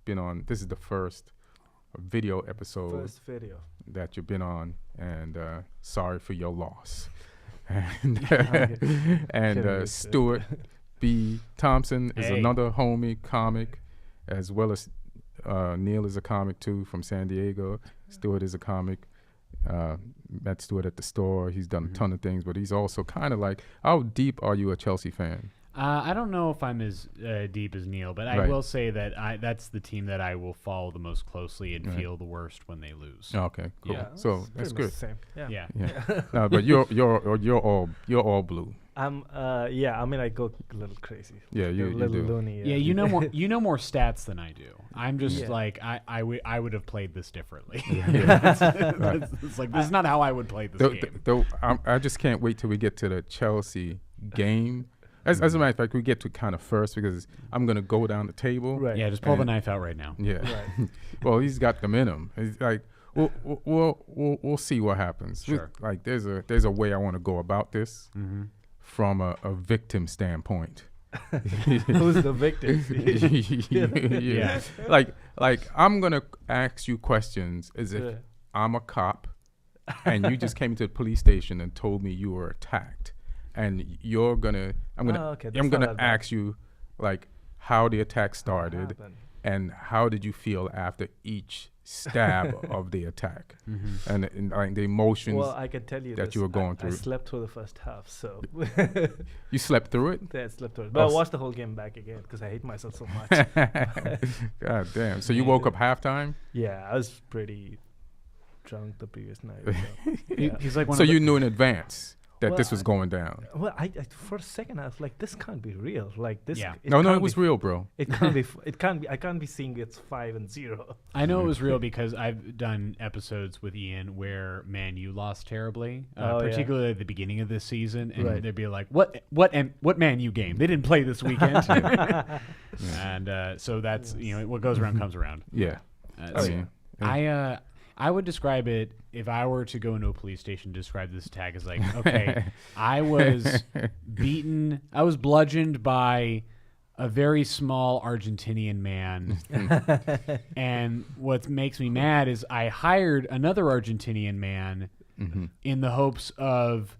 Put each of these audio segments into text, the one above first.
been on. This is the first video episode. First video that you've been on, and sorry for your loss. And Stuart B. Thompson is another homie comic, as well as Neil is a comic too from San Diego. Stuart is a comic. Met Stuart at the store. He's done a ton of things, but he's also kind of like, how deep are you a Chelsea fan? I don't know if I'm as deep as Neil, but I will say that that's the team that I will follow the most closely and feel the worst when they lose. Okay, cool. Yeah. So that's good. Same. Yeah. No, but you're all blue. I mean, I go a little crazy. Yeah, you do. Loony, yeah, you know more stats than I do. I'm just like I would have played this differently. It's like this is not how I would play this game. I just can't wait till we get to the Chelsea game. As a matter of fact, we get to kind of first because I'm gonna go down the table. Right. Yeah, just pull the knife out right now. Yeah. Right. Well, he's got them in him. He's like, we'll see what happens. Sure. Like there's a way I want to go about this from a victim standpoint. Who's the victim? Yeah. Like I'm gonna ask you questions as if I'm a cop, and you just came to the police station and told me you were attacked. And I'm gonna ask you, like, how the attack started, and how did you feel after each stab of the attack, and like the emotions. Well, I can tell you that you were going through. I slept through the first half, so. You slept through it? Yeah, I slept through it, but I watched the whole game back again because I hate myself so much. God damn! So you woke up halftime? Yeah, I was pretty drunk the previous night. So, He's like, so you knew in advance that this was going down. Well, I for a second I was like, this can't be real. Like this. Yeah. No, it was real, bro. It can't be. It can't be. I can't be seeing it's 5-0. I know it was real because I've done episodes with Ian where Man U lost terribly, particularly at the beginning of this season, and they'd be like, "What Man U game? They didn't play this weekend." And so that's what goes around comes around. Yeah. I would describe it, if I were to go into a police station, describe this attack as like, okay, I was bludgeoned by a very small Argentinian man. And what makes me mad is I hired another Argentinian man in the hopes of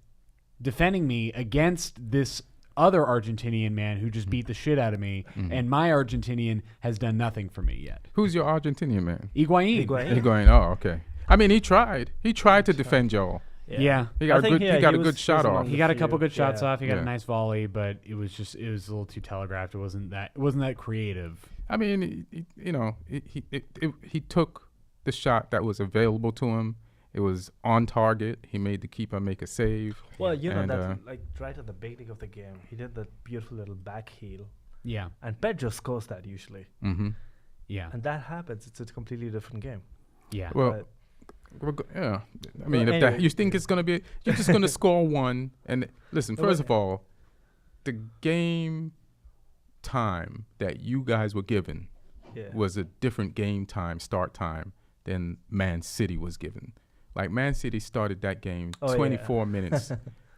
defending me against this other Argentinian man who just beat the shit out of me, and my Argentinian has done nothing for me yet. Who's your Argentinian man? Higuain. Oh, okay. I mean, he tried to defend y'all. Yeah. He got a good shot off. He got a couple good shots off. He got a nice volley, but it was a little too telegraphed. It wasn't that creative. I mean, he took the shot that was available to him. It was on target. He made the keeper make a save. Well, that's like right at the beginning of the game. He did that beautiful little back heel. Yeah. And Pedro scores that usually. Yeah. And that happens. It's a completely different game. Yeah. Well, yeah. I mean, if you think it's going to be, you're just going to score one. And listen, first of all, the game time that you guys were given was a different game time, start time, than Man City was given. Like, Man City started that game 24 minutes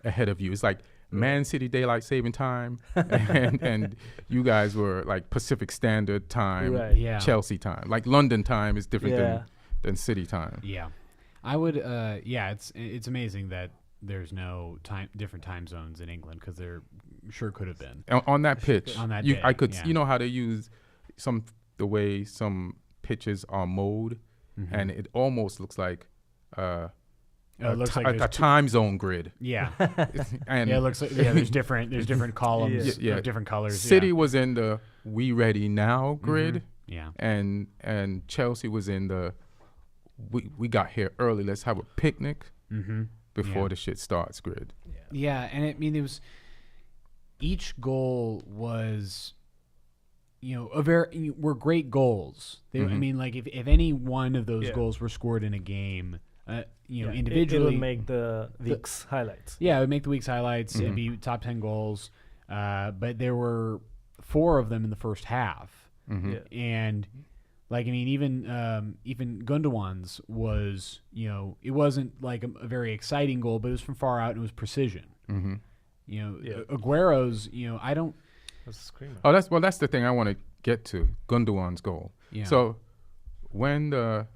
ahead of you. It's like Man City daylight saving time, and you guys were like Pacific Standard Time, Chelsea time. Like London time is different than City time. Yeah, I would. It's amazing that there's no different time zones in England, because there sure could have been on that pitch. On that day, you know how they use the way some pitches are mowed, and it almost looks like. It looks like a time zone grid. Yeah, and it looks like there's different columns of different colors. City was in the "We Ready Now" grid. Yeah, and Chelsea was in the we got here early. Let's have a picnic before the shit starts grid. Yeah, and it was each goal was. Were great goals. I mean, like if any one of those goals were scored in a game, individually, it would make the week's highlights. Yeah, it would make the week's highlights. It'd be top 10 goals, but there were 4 of them in the first half, and like even Gundogan's was it wasn't like a very exciting goal, but it was from far out and it was precision. Aguero's I don't. Oh, that's the thing I want to get to Gundogan's goal. Yeah. So when the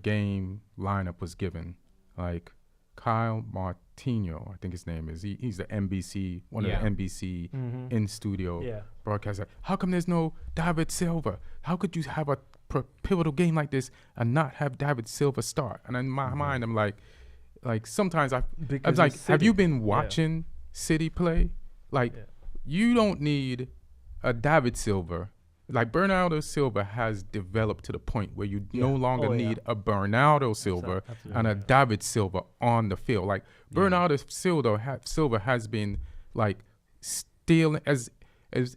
game lineup was given, like Kyle Martino, I think his name is. He's the NBC, one of the NBC in studio broadcaster. How come there's no David Silva? How could you have a pivotal game like this and not have David Silva start? And in my mind, I'm like sometimes I'm like, have you been watching City play? Like, you don't need a David Silva. Like, Bernardo Silva has developed to the point where you no longer need a Bernardo Silva and a David Silva on the field. Like, Bernardo Silva has been, like, still as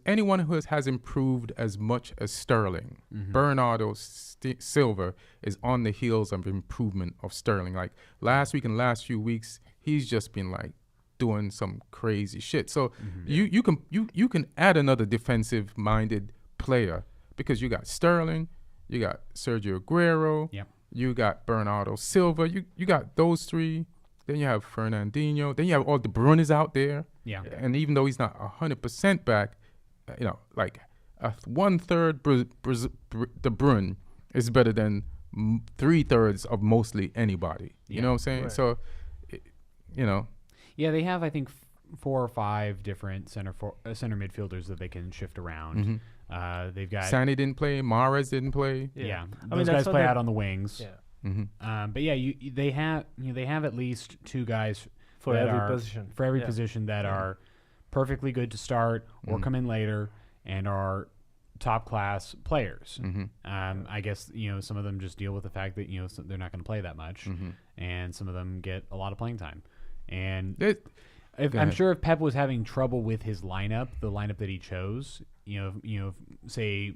anyone who has improved as much as Sterling. Bernardo Silva is on the heels of improvement of Sterling. Like, last week and last few weeks, he's just been, like, doing some crazy shit. So you can add another defensive-minded player, because you got Sterling, you got Sergio Aguero, you got Bernardo Silva, you got those three, then you have Fernandinho, then you have all De Bruyne is out there, and even though he's not 100% back, you know, like a 1/3 De Bruyne is better than 3/3 of mostly anybody. You know what I'm saying? Right. So, you know, they have, I think, 4 or 5 different center midfielders that they can shift around. They've got Sané didn't play, Mahrez didn't play. Those guys play out on the wings. But they have at least 2 guys for every position that are perfectly good to start or come in later and are top class players. I guess some of them just deal with the fact that they're not going to play that much, and some of them get a lot of playing time. And I'm sure if Pep was having trouble with his lineup, the lineup that he chose, say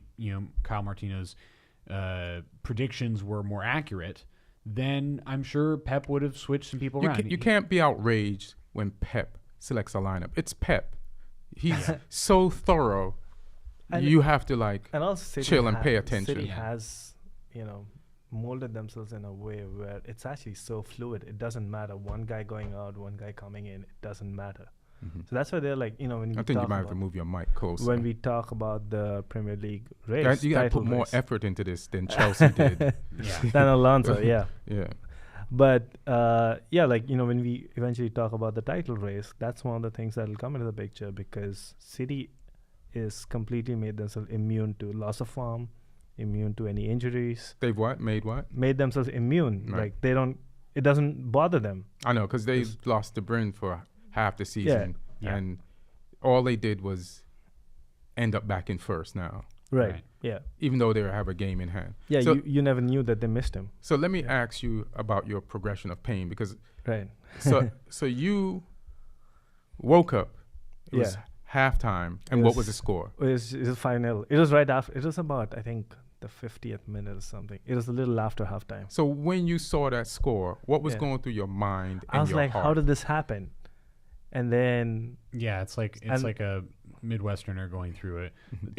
Kyle Martino's predictions were more accurate, then I'm sure Pep would have switched some people around. You can't be outraged when Pep selects a lineup. It's Pep. He's so thorough. And you have to chill and pay attention. City has molded themselves in a way where it's actually so fluid. It doesn't matter one guy going out, one guy coming in. It doesn't matter. So that's why they're like, when I think you might have to move your mic closer. When we talk about the Premier League race, you got to put more effort into this than Chelsea did. Than Alonso, But when we eventually talk about the title race, that's one of the things that will come into the picture, because City is completely made themselves immune to loss of form, immune to any injuries. They've made themselves immune. Right. Like it doesn't bother them. I know, because they lost De Bruyne for half the season, and all they did was end up back in first now. Right. Yeah. Even though they have a game in hand. Yeah. So you never knew that they missed him. So let me ask you about your progression of pain, because so you woke up. It was halftime, and what was the score? It was 5-0. It was right after. It was about, I think, the 50th minute or something. It was a little after halftime. So when you saw that score, what was going through your mind? I was like, heart? how did this happen? And then it's like a Midwesterner going through a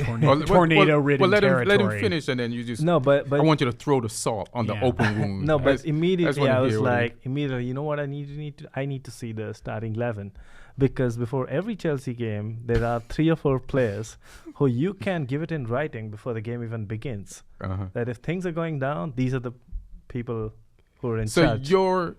tornado-ridden territory. Let him finish, and then you just. No, but I want you to throw the salt on the open wound. No, but immediately I was like, you know what? I need to see the starting 11, because before every Chelsea game there are 3 or 4 players who you can give it in writing before the game even begins. That if things are going down, these are the people who are in charge. So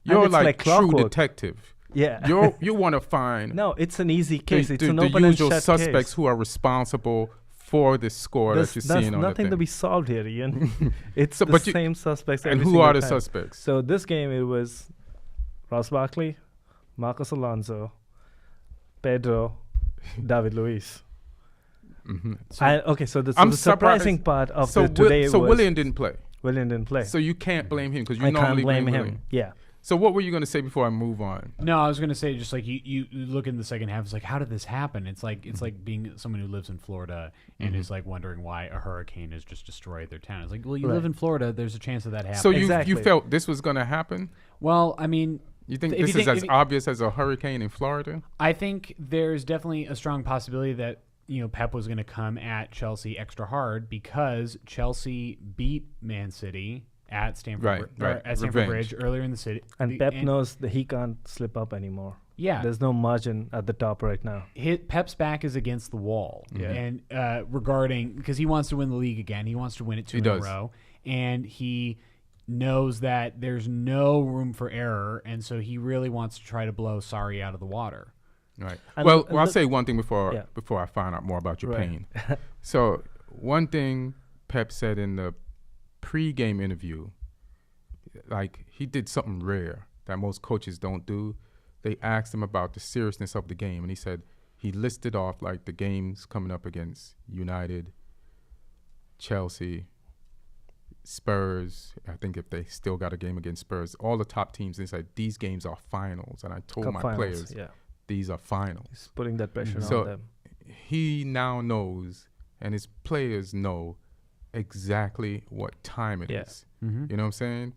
you're like true detective. Yeah. You want to find. No, it's an easy case. It's an the open and usual shut suspects case. who are responsible for the score that you're seeing on the thing. There's nothing to be solved here, Ian. It's the same suspects. And who are the suspects? So this game, it was Ross Barkley, Marcos Alonso, Pedro, David Luiz. So the surprising part of today was... So Willian didn't play. Willian didn't play. So you can't blame him, because you I normally can't blame him. Willian. Yeah. So what were you going to say before I move on? No, I was going to say, just like you look in the second half, it's like, how did this happen? It's like being someone who lives in Florida and is like wondering why a hurricane has just destroyed their town. It's like, well, you live in Florida, there's a chance of that happening. So you felt this was going to happen? Well, I mean, you think this is as obvious as a hurricane in Florida? I think there's definitely a strong possibility that Pep was going to come at Chelsea extra hard, because Chelsea beat Man City at Stamford Bridge earlier in the city. And Pep knows that he can't slip up anymore. Yeah. There's no margin at the top right now. Pep's back is against the wall. Yeah. And regarding, because he wants to win the league again. He wants to win it 2 in a row. And he knows that there's no room for error. And so he really wants to try to blow Sarri out of the water. Right. Well, I'll say one thing before I find out more about your pain. So one thing Pep said in the pre-game interview, like he did something rare that most coaches don't do. They asked him about the seriousness of the game, and he said he listed off like the games coming up against United, Chelsea, Spurs. I think if they still got a game against Spurs, all the top teams. And he said these games are finals, and I told my players, these are finals. He's putting that pressure on them. He now knows, and his players know exactly what time it is. Mm-hmm. You know what I'm saying?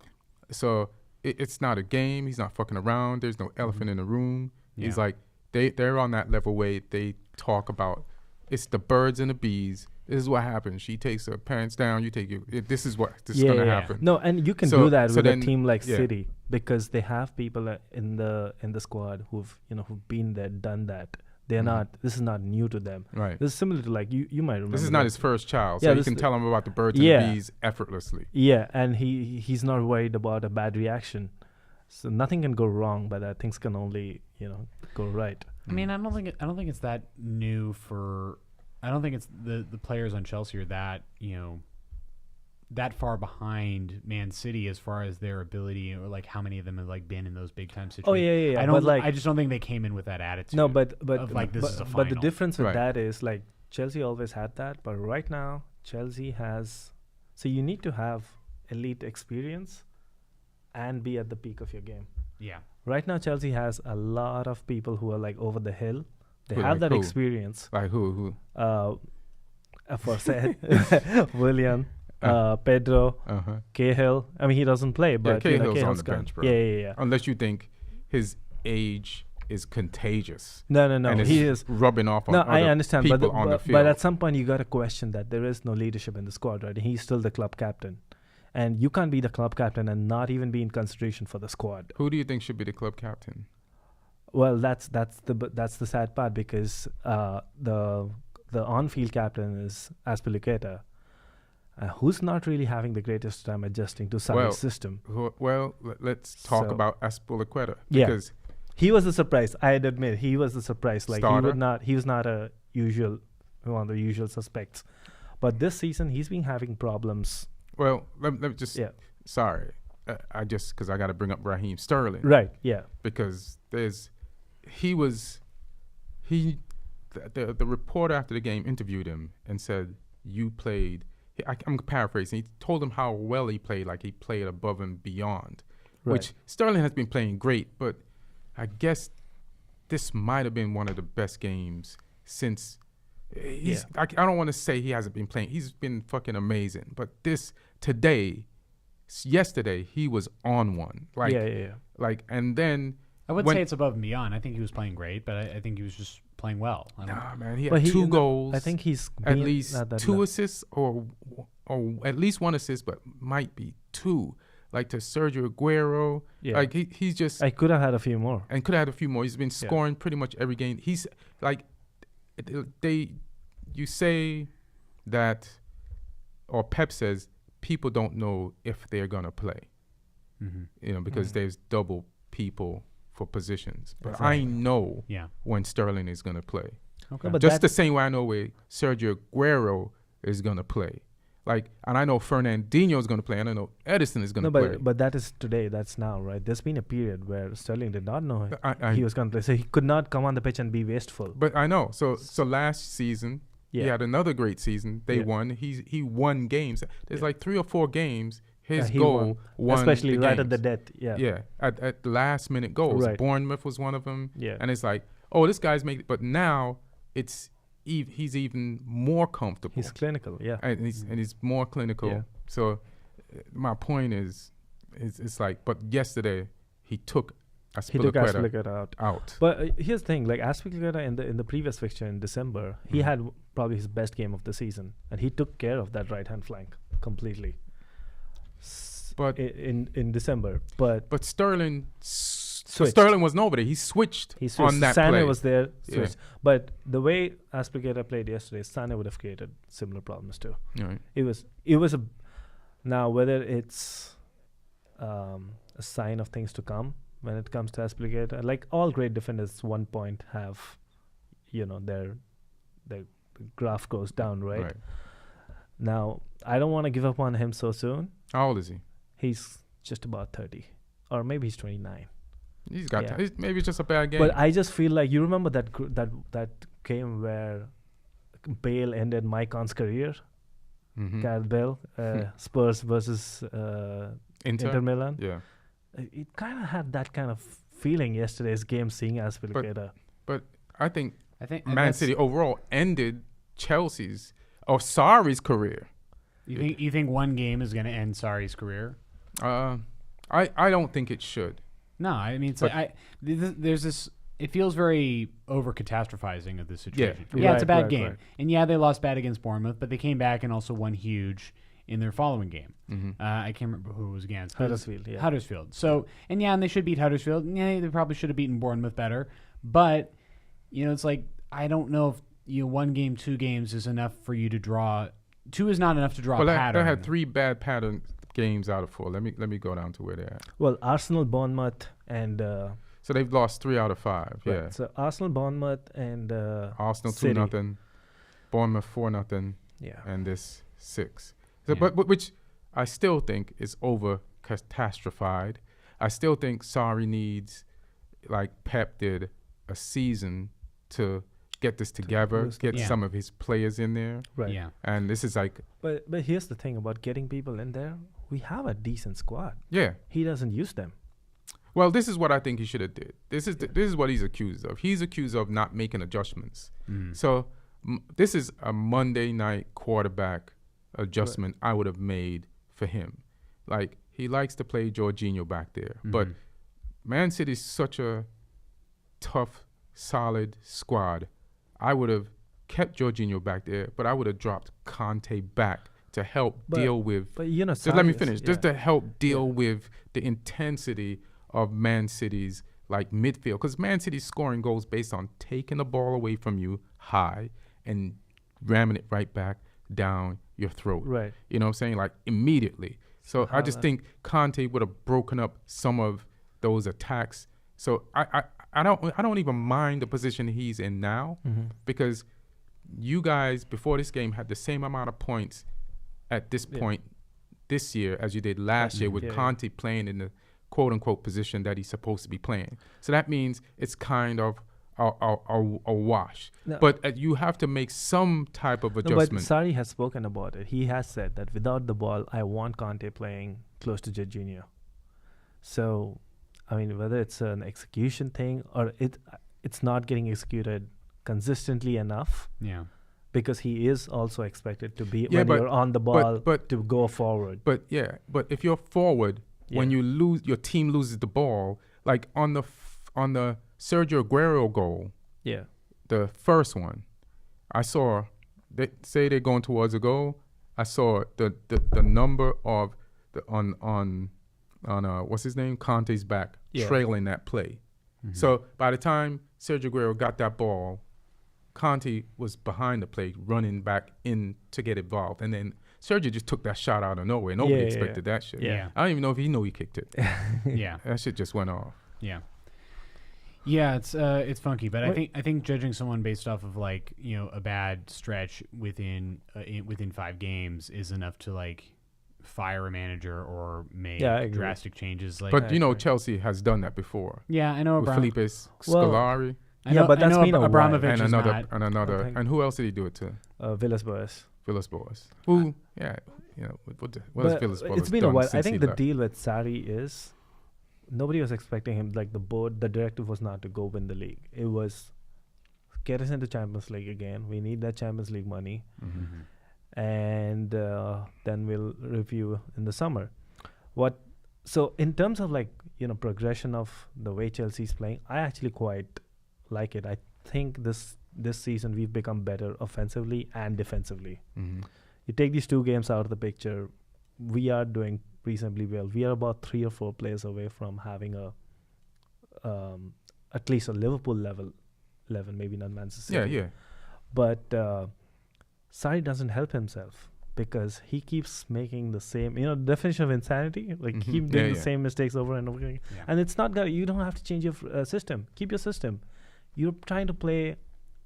So it's not a game. He's not fucking around. There's no elephant in the room. Yeah. He's like, they're on that level where they talk about, it's the birds and the bees. This is what happens. She takes her pants down. You take this is going to happen. No, and you can do that with a team like City because they have people in the squad who've been there, done that. They're not. This is not new to them. Right. This is similar to like you might remember. This is not his first child, so you can tell him about the birds and the bees effortlessly. Yeah, and he's not worried about a bad reaction, so nothing can go wrong. But things can only go right. I mean, I don't think it's that new for. I don't think it's the players on Chelsea are that that far behind Man City as far as their ability or like how many of them have like been in those big time situations. Oh yeah. I just don't think they came in with that attitude. No, but of like this is a final. But the difference with that is like Chelsea always had that, but right now Chelsea has. So you need to have elite experience and be at the peak of your game. Yeah. Right now Chelsea has a lot of people who are like over the hill. They have that experience. Like who? For said William. Pedro, Cahill. I mean, he doesn't play, but Cahill's on the bench, bro. Yeah. Unless you think his age is contagious. No. And he is rubbing off on I understand, people on the field. But at some point, you got to question that there is no leadership in the squad, right? He's still the club captain, and you can't be the club captain and not even be in consideration for the squad. Who do you think should be the club captain? Well, that's the sad part because the on-field captain is Azpilicueta. Who's not really having the greatest time adjusting to Sarri's system? Let's talk about Azpilicueta because he was a surprise. I'd admit he was a surprise. Like starter. He was not one of the usual suspects. But this season he's been having problems. Well, let me just sorry, because I got to bring up Raheem Sterling. Right. Yeah. Because the reporter after the game interviewed him and said you played. I'm paraphrasing. He told him how well he played, like he played above and beyond, which Sterling has been playing great, but I guess this might have been one of the best games since I don't want to say he hasn't been playing. He's been fucking amazing, but yesterday, he was on one. Like, and then I wouldn't say it's above and beyond. I think he was playing great, but I think he was just playing well. Nah, man, he had 2 goals. I think he's at least 2 assists or at least 1 assist, but might be 2. Like to Sergio Aguero. Yeah. Like he's just. I could have had a few more. He's been scoring pretty much every game. He's like, you say that, or Pep says people don't know if they're gonna play. Mm-hmm. Because there's double people for positions, but I know when Sterling is going to play. Okay. But just the same way I know where Sergio Aguero is going to play. Like, and I know Fernandinho is going to play, and I know Edison is going to play. But that is today. That's now, right? There's been a period where Sterling did not know he was going to play, so he could not come on the pitch and be wasteful. But I know. So last season, he had another great season. They won. He won games. There's like 3 or 4 games. His goal won, especially right at the death. At the last minute goals. Right. Bournemouth was one of them. And it's like, oh, this guy's making. But now he's even more comfortable. He's clinical, and he's more clinical. Yeah. So my point is, it's like, but yesterday he took Azpilicueta out. But here's the thing: like Azpilicueta in the previous fixture in December, he had probably his best game of the season, and he took care of that right hand flank completely. But in December, but Sterling switched. Sterling was nobody. He switched on that Sané play. was there, switched. Yeah. But the way Aspilicueta played yesterday, Sané would have created similar problems too. Right. It was now whether it's a sign of things to come when it comes to Aspilicueta. Like all great defenders, one point have, their graph goes down, right? Now, I don't want to give up on him so soon. How old is he? He's just about 30. Or maybe he's 29. He's got time. Maybe it's just a bad game. But I just feel like, you remember that game where Bale ended Mycon's career? Gareth Bale, Spurs versus Inter Milan. Yeah. It kind of had that kind of feeling yesterday's game, seeing Aspilicueta. But I think Man City overall ended Chelsea's or Sarri's career. You think one game is going to end Sarri's career? I don't think it should. No, I mean, there's this. It feels very over catastrophizing of this situation. Yeah, it's a bad game, right. And they lost bad against Bournemouth, but they came back and also won huge in their following game. I can't remember who it was against. Huddersfield. Yeah. Huddersfield. So and they should beat Huddersfield. Yeah, they probably should have beaten Bournemouth better, but it's like I don't know if one game, 2 games is enough for you to draw. 2 is not enough to draw a pattern. They had 3 bad pattern games out of 4. Let me go down to where they're at. Well, Arsenal, Bournemouth, and so they've lost 3 out of 5. Right. Yeah. So Arsenal, Bournemouth, and Arsenal City. 2-0, Bournemouth 4-0. Yeah. And this 6. So, but which I still think is over catastrophied. I still think Sarri needs, like Pep did, a season to get this together, get some of his players in there. Right. Yeah. And this is like. But here's the thing about getting people in there. We have a decent squad. Yeah. He doesn't use them. Well, this is what I think he should have did. This is what he's accused of. He's accused of not making adjustments. So this is a Monday night quarterback adjustment I would have made for him. Like, he likes to play Jorginho back there. But Man City's such a tough, solid squad. I would have kept Jorginho back there, but I would have dropped Conte back to help deal with. But just let me finish. Just to help deal with the intensity of Man City's like midfield, because Man City's scoring goals based on taking the ball away from you high and ramming it right back down your throat. Right. You know what I'm saying? Like immediately. So I just think Conte would have broken up some of those attacks. So I don't even mind the position he's in now, because you guys before this game had the same amount of points at this point this year as you did last year with Conte playing in the quote-unquote position that he's supposed to be playing. So that means it's kind of a wash. No. But you have to make some type of adjustment. But Sarri has spoken about it. He has said that without the ball, I want Conte playing close to Jorginho. So, I mean, whether it's an execution thing or it's not getting executed consistently enough. Yeah. Because he is also expected to be when you're on the ball to go forward. But if you're forward, when you lose, your team loses the ball. Like on the Sergio Aguero goal, the first one, I saw. They say they're going towards a goal. I saw the number of on what's his name, Conte's back trailing that play. So by the time Sergio Aguero got that ball, Conte was behind the play, running back in to get involved, and then Sergio just took that shot out of nowhere. Nobody expected that shit. Yeah. I don't even know if he knew he kicked it. Yeah, that shit just went off. Yeah. Yeah, it's funky, but I think judging someone based off of like a bad stretch within 5 games is enough to like fire a manager or make drastic changes. Like, but Chelsea has done that before. Yeah, I know. With Felipe Scolari. But that's been Abramovich and who else did he do it to? Villas-Boas. Villas-Boas. Who? What has Villas-Boas It's been a while. I think the left? deal with Sarri is nobody was expecting him. Like the directive was not to go win the league. It was get us into Champions League again. We need that Champions League money, and then we'll review in the summer. So in terms of progression of the way Chelsea's playing, I actually quite like it. I think this season we've become better offensively and defensively. You take these 2 games out of the picture, we are doing reasonably well. We are about 3 or 4 players away from having at least a Liverpool level, maybe not Manchester City. Yeah. But Sarri doesn't help himself because he keeps making the same, the definition of insanity, like keep doing the same mistakes over and over again. Yeah. And it's not you don't have to change your system. Keep your system. You're trying to play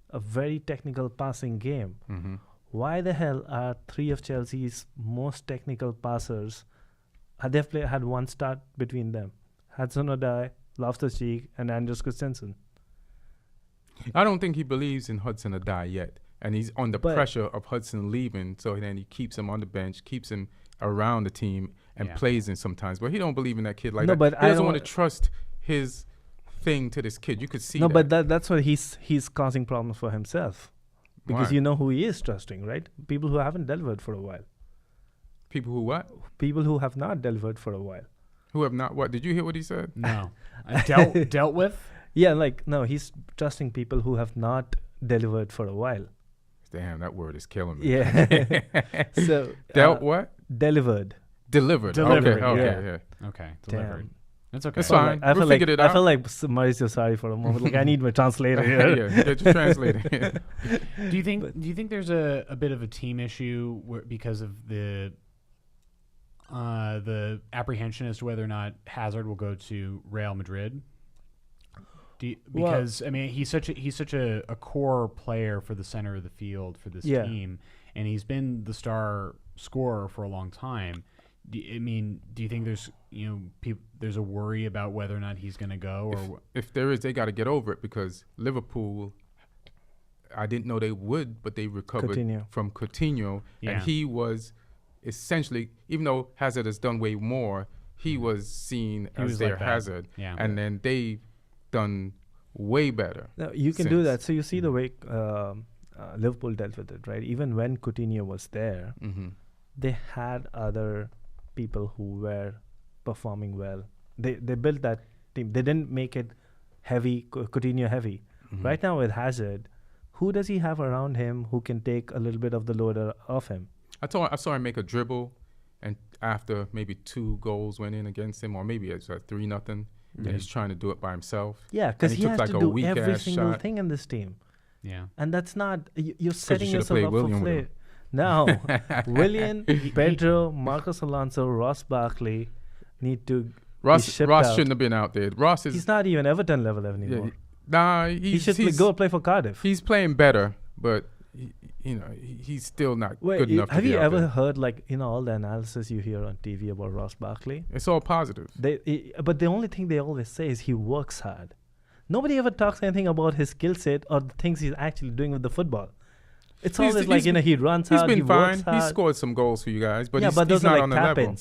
a very technical passing game. Mm-hmm. Why the hell are 3 of Chelsea's most technical passers, they've had one start between them? Hudson-Odoi, Loftus-Cheek, and Anders Christensen. I don't think he believes in Hudson-Odoi yet. And he's under pressure of Hudson leaving, so then he keeps him on the bench, keeps him around the team, and plays him sometimes. But he don't believe in that kid like that. But he doesn't want to trust his thing to this kid. You could see that. No, but that's why he's causing problems for himself. Because you know who he is trusting, right? People who haven't delivered for a while. People who what? People who have not delivered for a while. Who have not what? Did you hear what he said? No. Dealt with? Yeah, no, he's trusting people who have not delivered for a while. Damn, that word is killing me. Yeah. So what? Delivered. Delivered. Okay. Delivered. Damn. That's okay. That's fine. I felt like Mauricio Sarri for a moment. Like I need my translator here. Get your translator. Do you think there's a bit of a team issue because of the apprehension as to whether or not Hazard will go to Real Madrid? Because he's such a core player for the center of the field for this team, and he's been the star scorer for a long time. Do you think there's there's a worry about whether or not he's going to go? Or if there is, they got to get over it because Liverpool, I didn't know they would, but they recovered from Coutinho, and he was essentially, even though Hazard has done way more, he was seen as their Hazard, and then they done way better. No, you can do that. So you see the way Liverpool dealt with it, right? Even when Coutinho was there, they had other people who were performing well. They built that team. They didn't make it heavy, Coutinho heavy. Right now with Hazard, who does he have around him who can take a little bit of the load off him? I saw him make a dribble, and after maybe 2 goals went in against him, or maybe it's 3-0. And he's trying to do it by himself. Yeah, because he has to do every single thing in this team. Yeah. And that's not... You're setting yourself up for failure. No. Willian, Pedro, Marcos Alonso, Ross Barkley need to Ross shouldn't have been out there. He's not even Everton level anymore. He should go play for Cardiff. He's playing better, but... he's still not good enough. Have you ever heard all the analysis you hear on TV about Ross Barkley? It's all positive. But the only thing they always say is he works hard. Nobody ever talks anything about his skill set or the things he's actually doing with the football. It's always he runs hard. He's been fine. Works hard. He scored some goals for you guys, but he's not on the level.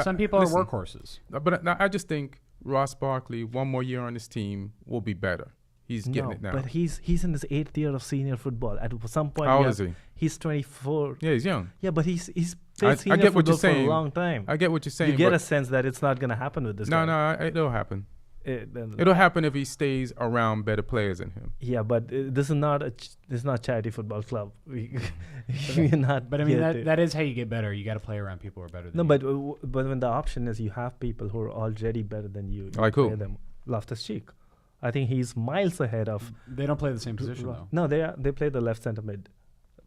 Some people are workhorses. But I just think Ross Barkley, one more year on this team, will be better. He's getting it now. But he's in his 8th year of senior football. At some point, how old is he? He's 24. Yeah, he's young. Yeah, but he's played senior football for a long time. I get what you're saying. You get a sense that it's not going to happen with this guy. No, it'll happen. It'll happen if he stays around better players than him. Yeah, but this is not charity football club. You're not. But that is how you get better. You got to play around people who are better than you. But when the option is you have people who are already better than you, like who? Loftus-Cheek. I think he's miles ahead of. They don't play the same position though. No, they play the left center mid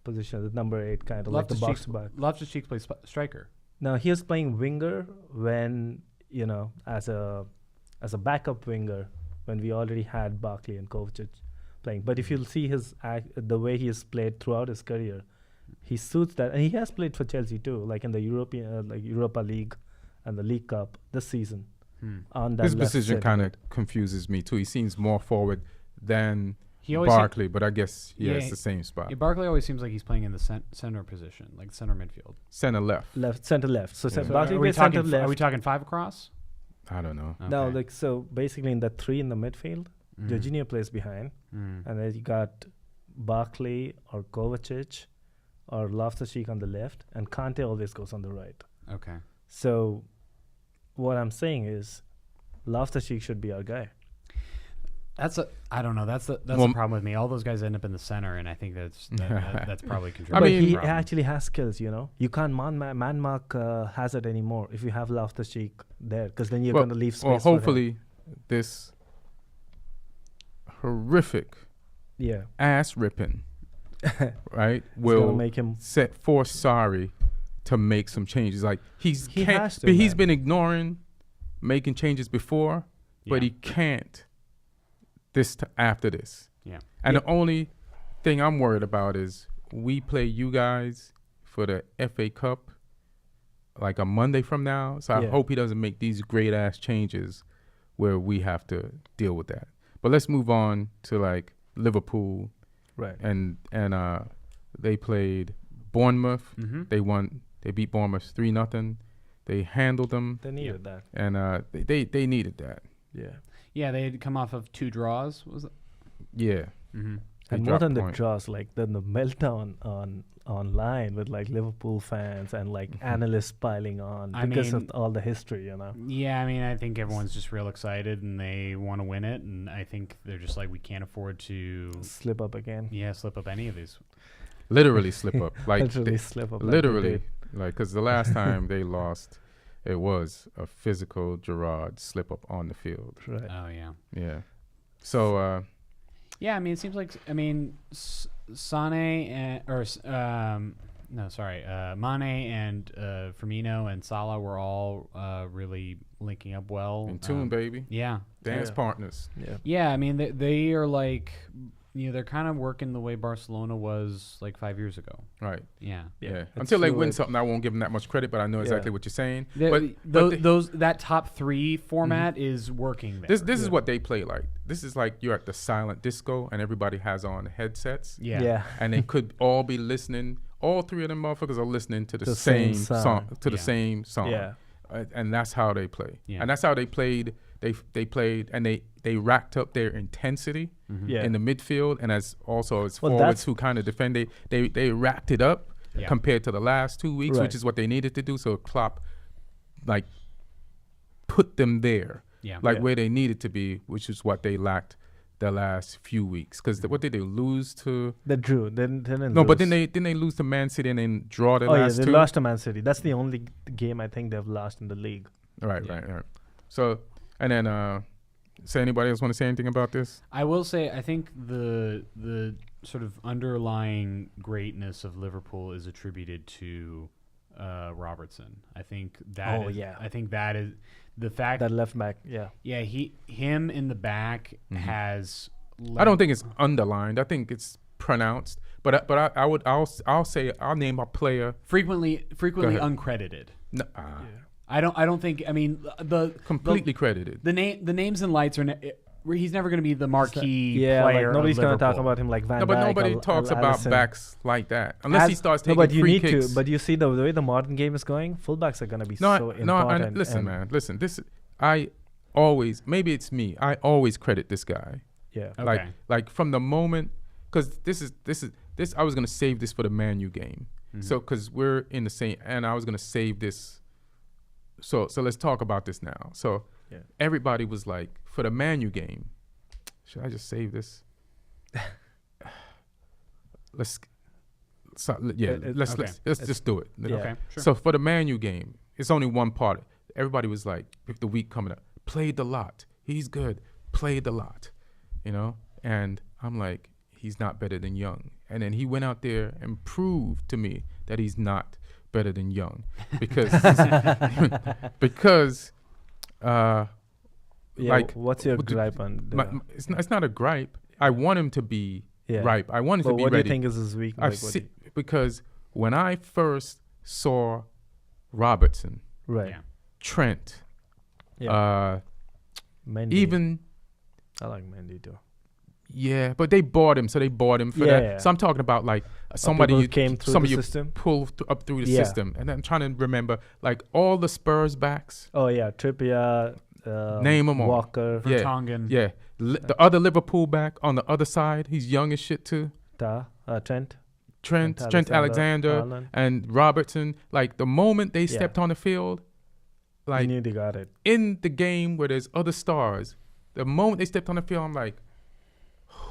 position, the number 8 kind of like the box to back. Loftus-Cheek plays striker. No, he was playing winger when as a backup winger when we already had Barkley and Kovacic playing. But if you'll see the way he has played throughout his career, he suits that, and he has played for Chelsea too, like in the Europa League and the League Cup this season. On that his position kind of confuses me too. He seems more forward than Barkley, but I guess he has the same spot. Yeah, Barkley always seems like he's playing in the center position, like center midfield. Center left. Center left. So Barkley plays center left. Are we talking 5 across? I don't know. Okay. No, so basically in the 3 in the midfield, Jorginho plays behind, and then you got Barkley or Kovacic or Loftus-Cheek on the left, and Kante always goes on the right. Okay. So what I'm saying is Loftus-Cheek should be our guy. I don't know. That's the problem with me. All those guys end up in the center, and I think that's probably contributing. But he actually has skills, You can't man mark Hazard anymore if you have Loftus-Cheek there, because then you're going to leave space. Well, hopefully this horrific ass ripping, right, will make him force Sarri to make some changes. Like he has to, but he's been ignoring making changes before, but he can't after this. Yeah. And the only thing I'm worried about is we play you guys for the FA Cup like a Monday from now. So I hope he doesn't make these great ass changes where we have to deal with that. But let's move on to like Liverpool. Right. And they played Bournemouth. Mm-hmm. They beat Bournemouth 3-0. They handled them. They needed that. And they needed that. Yeah. Yeah, they had come off of 2 draws, was it? Yeah. Mm-hmm. And more than the draws, like then the meltdown online with like Liverpool fans and like analysts piling on because of all the history, you know. Yeah, I mean, I think everyone's just real excited and they want to win it, and I think they're just like, we can't afford to slip up again. Yeah, slip up any of these. Literally slip up, like literally slip up. Literally, like because the last time they lost, it was a physical Gerrard slip up on the field. Right. Oh yeah. Yeah. So. Yeah, I mean, it seems like Mane and Firmino and Salah were all really linking up well. In tune, baby. Yeah. Dance partners. Yeah. Yeah, I mean, they are like, they're kind of working the way Barcelona was like 5 years ago. Right. Yeah. Yeah. Until they win something, I won't give them that much credit, but I know exactly what you're saying. That top 3 format is working there. This is what they play like. This is like you're at the silent disco and everybody has on headsets. Yeah. And they could all be listening. All 3 of them motherfuckers are listening to the same song. To the same song. Yeah. And that's how they play. Yeah. And that's how they played. They played and they racked up their intensity in the midfield and as forwards who kind of defend. They racked it up compared to the last 2 weeks, which is what they needed to do. So Klopp like put them there, where they needed to be, which is what they lacked the last few weeks. Because what did they lose to? They drew. They didn't no, lose. but then they lose to Man City and then draw the last 2. They lost to Man City. That's the only game I think they've lost in the league. Right. So. And then, anybody else want to say anything about this? I will say, I think the sort of underlying greatness of Liverpool is attributed to Robertson. I think that. I think that is the fact that left back. Yeah. Yeah. Him in the back has. I don't think it's underlined. I think it's pronounced. But I'll say I'll name a player frequently uncredited. No. I don't think. I mean, completely credited. The names and lights are. He's never going to be the marquee player. Like nobody's going to talk about him like Van Dijk. But nobody talks about backs like that unless he starts taking free kicks. But you see the way the modern game is going, fullbacks are going to be so important. Listen, man. Listen. I always, maybe it's me. I always credit this guy. Yeah. Okay. Like from the moment, because this. I was going to save this for the Man U game. So because we're in the same, and I was going to save this. So let's talk about this now. So everybody was like, for the Man U game, should I just save this? Let's just do it. Yeah. Okay, sure. So for the Man U game, it's only one part. Everybody was like, if the week coming up, played the lot. He's good. Played the lot, And I'm like, he's not better than Young. And then he went out there and proved to me that he's not better than Young, because what's your gripe on? It's not a gripe. I want him to be ripe. I want him to be ready. What do you think is his weakness? Because when I first saw Robertson, Trent, Mendy. Even I like Mendy too. Yeah, but they bought him, so they bought him for that. Yeah. So I'm talking about like somebody came through the system, pulled up through the system, and I'm trying to remember like all the Spurs backs. Oh yeah, Trippier, name them all. Walker, Vertonghen. Yeah, the other Liverpool back on the other side, he's young as shit too. Trent Alexander, and Robertson. Like the moment they stepped on the field, like you knew they got it. In the game where there's other stars, the moment they stepped on the field, I'm like,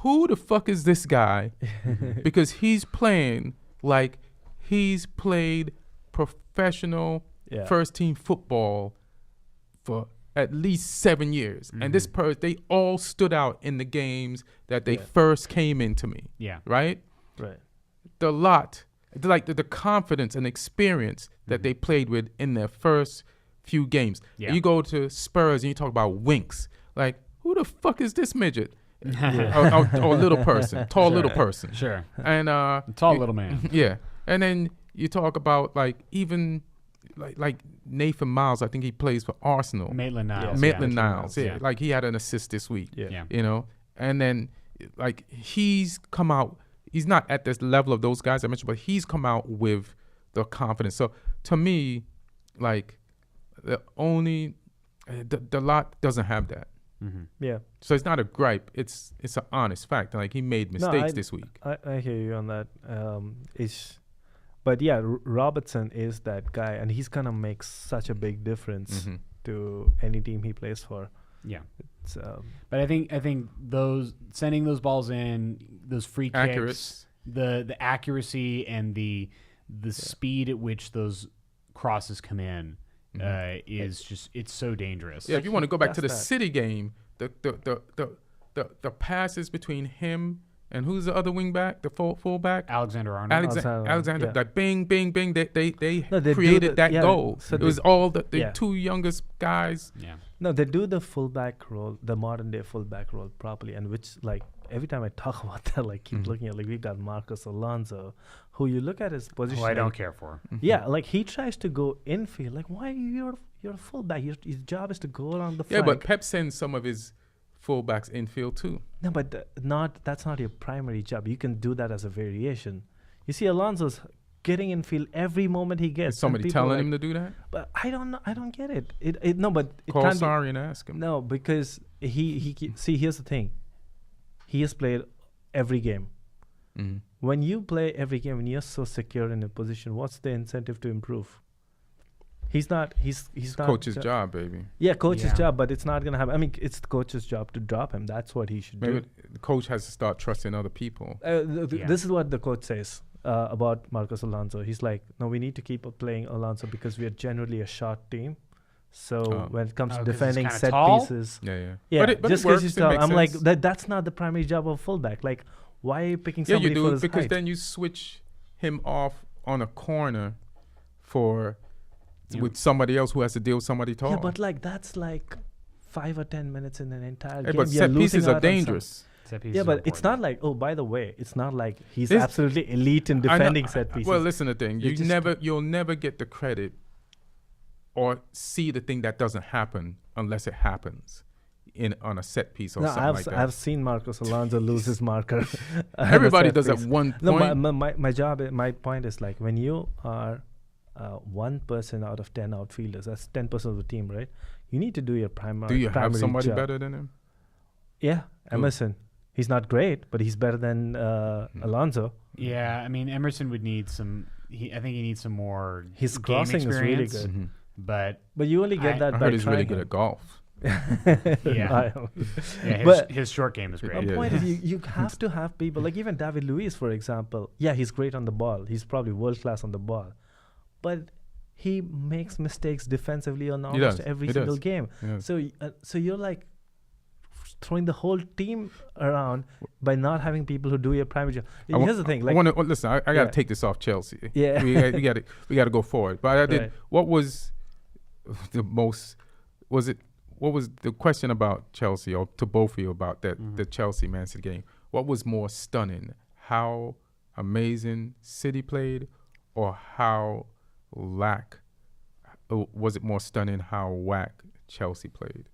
who the fuck is this guy? Because he's playing like he's played professional first team football at least 7 years. And this they all stood out in the games that they first came into me. Yeah. Right? Right. The confidence and experience that they played with in their first few games. Yeah. You go to Spurs and you talk about Winks. Like, who the fuck is this midget? or little person, tall little person. Sure. And tall little man. Yeah. And then you talk about like even like Nathan Miles. I think he plays for Arsenal. Maitland-Niles. Maitland-Niles. Yeah. Yeah. Like he had an assist this week. Yeah. You know. And then like he's come out. He's not at this level of those guys I mentioned, but he's come out with the confidence. So to me, like the lot doesn't have that. Yeah. So it's not a gripe. It's an honest fact. Like he made mistakes this week. I hear you on that. But yeah, Robertson is that guy, and he's gonna make such a big difference to any team he plays for. Yeah. But I think those sending those balls in, those free kicks, the accuracy and the speed at which those crosses come in is just, it's so dangerous. Yeah, if you want to go back to the City game, the passes between him and who's the other wing back, the fullback? Alexander-Arnold. Alexander, like bing, bing, bing. They created that goal. So it was all the two youngest guys. Yeah. No, they do the fullback role, the modern day fullback role properly, and which like every time I talk about that, like keep looking at, like we've got Marcus Alonso, who you look at his position. Who I don't care for. Yeah, like he tries to go infield. Like, why you're a fullback? His job is to go around the flank. Yeah, but Pep sends some of his fullbacks infield too. No, but that's not your primary job. You can do that as a variation. You see, Alonso's getting infield every moment he gets. Is somebody telling him to do that? But I don't know. I don't get it. No, but it call can't Sarri and ask him. No, because he see. Here's the thing. He has played every game. When you play every game and you're so secure in a position, what's the incentive to improve? He's not. He's not. Coach's job, baby. Yeah, coach's job, but it's not gonna happen. I mean, it's the coach's job to drop him. That's what he should do. The coach has to start trusting other people. This is what the coach says about Marcos Alonso. He's like, no, we need to keep playing Alonso because we are generally a short team. So when it comes to defending set pieces, yeah. But just because he's tall, I'm like that's not the primary job of fullback. Like, why are you picking somebody for his because height? then you switch him off on a corner with somebody else who has to deal with somebody tall. Yeah, but like that's like 5 or 10 minutes in an entire game. But set pieces are dangerous. Yeah, but it's not like, oh, by the way, it's not like he's absolutely elite in defending set pieces. Well, listen to the thing. You'll never get the credit or see the thing that doesn't happen unless it happens on a set piece or something like that. I've seen Marcos Alonso lose his marker. Everybody does at one point. No, my point is like when you are 1% out of 10 outfielders, that's 10% of the team, right? You need to do your primary. Do you have somebody job. better than him? Yeah, Emerson. He's not great, but he's better than Alonso. Yeah, I mean Emerson would need some. I think he needs some more. His crossing is really good, but you only get that. I heard he's really good at golf. His short game is great. The point is, you have to have people like even David Luiz, for example. Yeah, he's great on the ball. He's probably world class on the ball, but he makes mistakes defensively on almost every single game. So you're like throwing the whole team around by not having people who do your primary job. Here's the thing. Like, I want to listen. I got to take this off Chelsea. Yeah, we got to go forward. But I did. Right. What was the most? What was the question about Chelsea, or to both of you about that the Chelsea Man City game? What was more stunning? How amazing City played, or how was it more stunning how whack Chelsea played?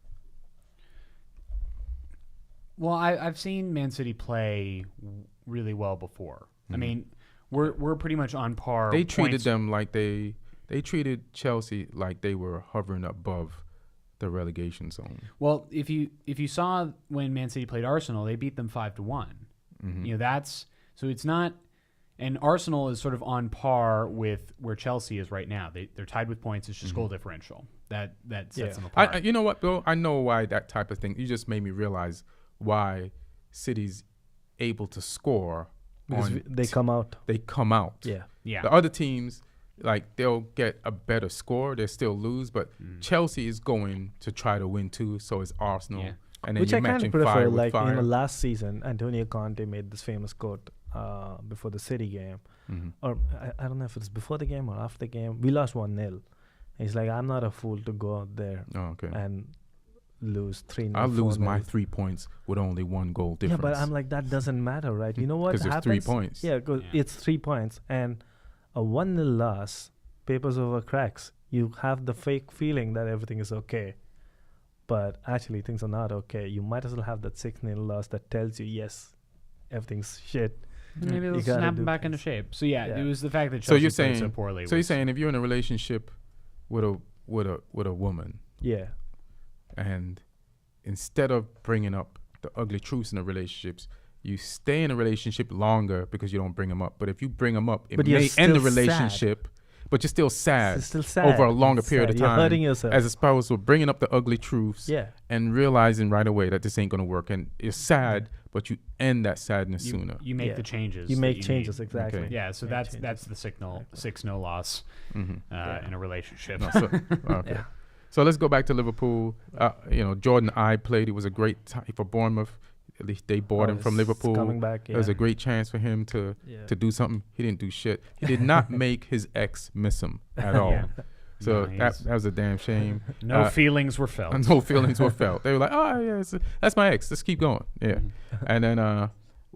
Well, I've seen Man City play really well before. I mean, we're pretty much on par. They treated them like they treated Chelsea like they were hovering above the relegation zone. Well, if you saw when Man City played Arsenal, they beat them 5-1. You know, so it's not. And Arsenal is sort of on par with where Chelsea is right now. They're tied with points. It's just goal differential that sets them apart. You know what, Bill? I know why that type of thing. You just made me realize why City's able to score because they come out. They come out. Yeah. The other teams, like they'll get a better score. They still lose, but Chelsea is going to try to win too. So is Arsenal. Yeah. And then which you're I kind matching of prefer. fire with Like fire. last season, Antonio Conte made this famous quote before the City game, or I don't know if it's before the game or after the game. We lost 1-0. He's like, I'm not a fool to go out there and lose 3-0. I'll lose my 3 points with only 1 goal difference. Yeah, but I'm like, that doesn't matter, right? You know what happens? Because it's 3 points. Yeah, it's 3 points. And a 1-0 loss, papers over cracks. You have the fake feeling that everything is okay. But actually, things are not okay. You might as well have that 6-0 loss that tells you, yes, everything's shit. Maybe they'll snap them back into shape. So, it was the fact that Chelsea played so poorly. So you're saying if you're in a relationship with a woman, and instead of bringing up the ugly truths in the relationships, you stay in a relationship longer because you don't bring them up. But if you bring them up, it may end the relationship, but you're still sad, over a longer period of time. You're hurting yourself. As opposed to bringing up the ugly truths and realizing right away that this ain't going to work. And you're sad, but you end that sadness sooner. You make the changes. You make changes, exactly. Okay. Yeah, so that's the signal, 6-0 loss in a relationship. Okay. So let's go back to Liverpool. Jordan I played. It was a great time for Bournemouth. At least they bought him from Liverpool. Coming back, It was a great chance for him to do something. He didn't do shit. He did not make his ex miss him at all. So that was a damn shame. No feelings were felt. No feelings were felt. They were like, oh, yeah, that's my ex. Let's keep going. Yeah. And then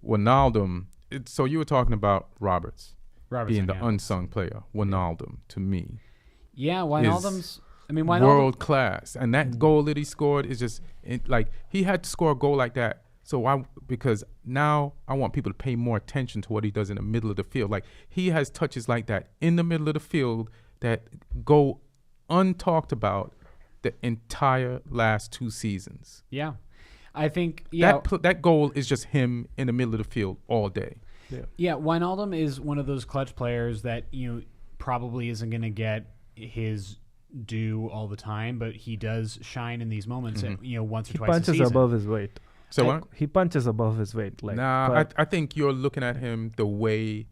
Wijnaldum. So you were talking about Robertson being the unsung player. Wijnaldum, to me. Yeah, Wijnaldum's... world class. And that goal that he scored is just... he had to score a goal like that. So because now I want people to pay more attention to what he does in the middle of the field. Like, he has touches like that in the middle of the field that go untalked about the entire last 2 seasons. Yeah. I think that goal is just him in the middle of the field all day. Yeah, Wijnaldum is one of those clutch players that probably isn't going to get his due all the time, but he does shine in these moments. Once or twice a season. He punches above his weight. So what? He punches above his weight. I think you're looking at him the way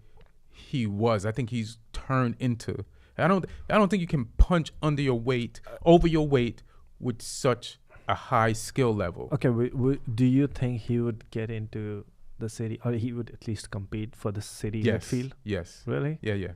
he was. I think he's turned into. I don't think you can punch under your weight, over your weight, with such a high skill level. Okay, do you think he would get into the City, or he would at least compete for the City midfield? Yes. Really? Yeah.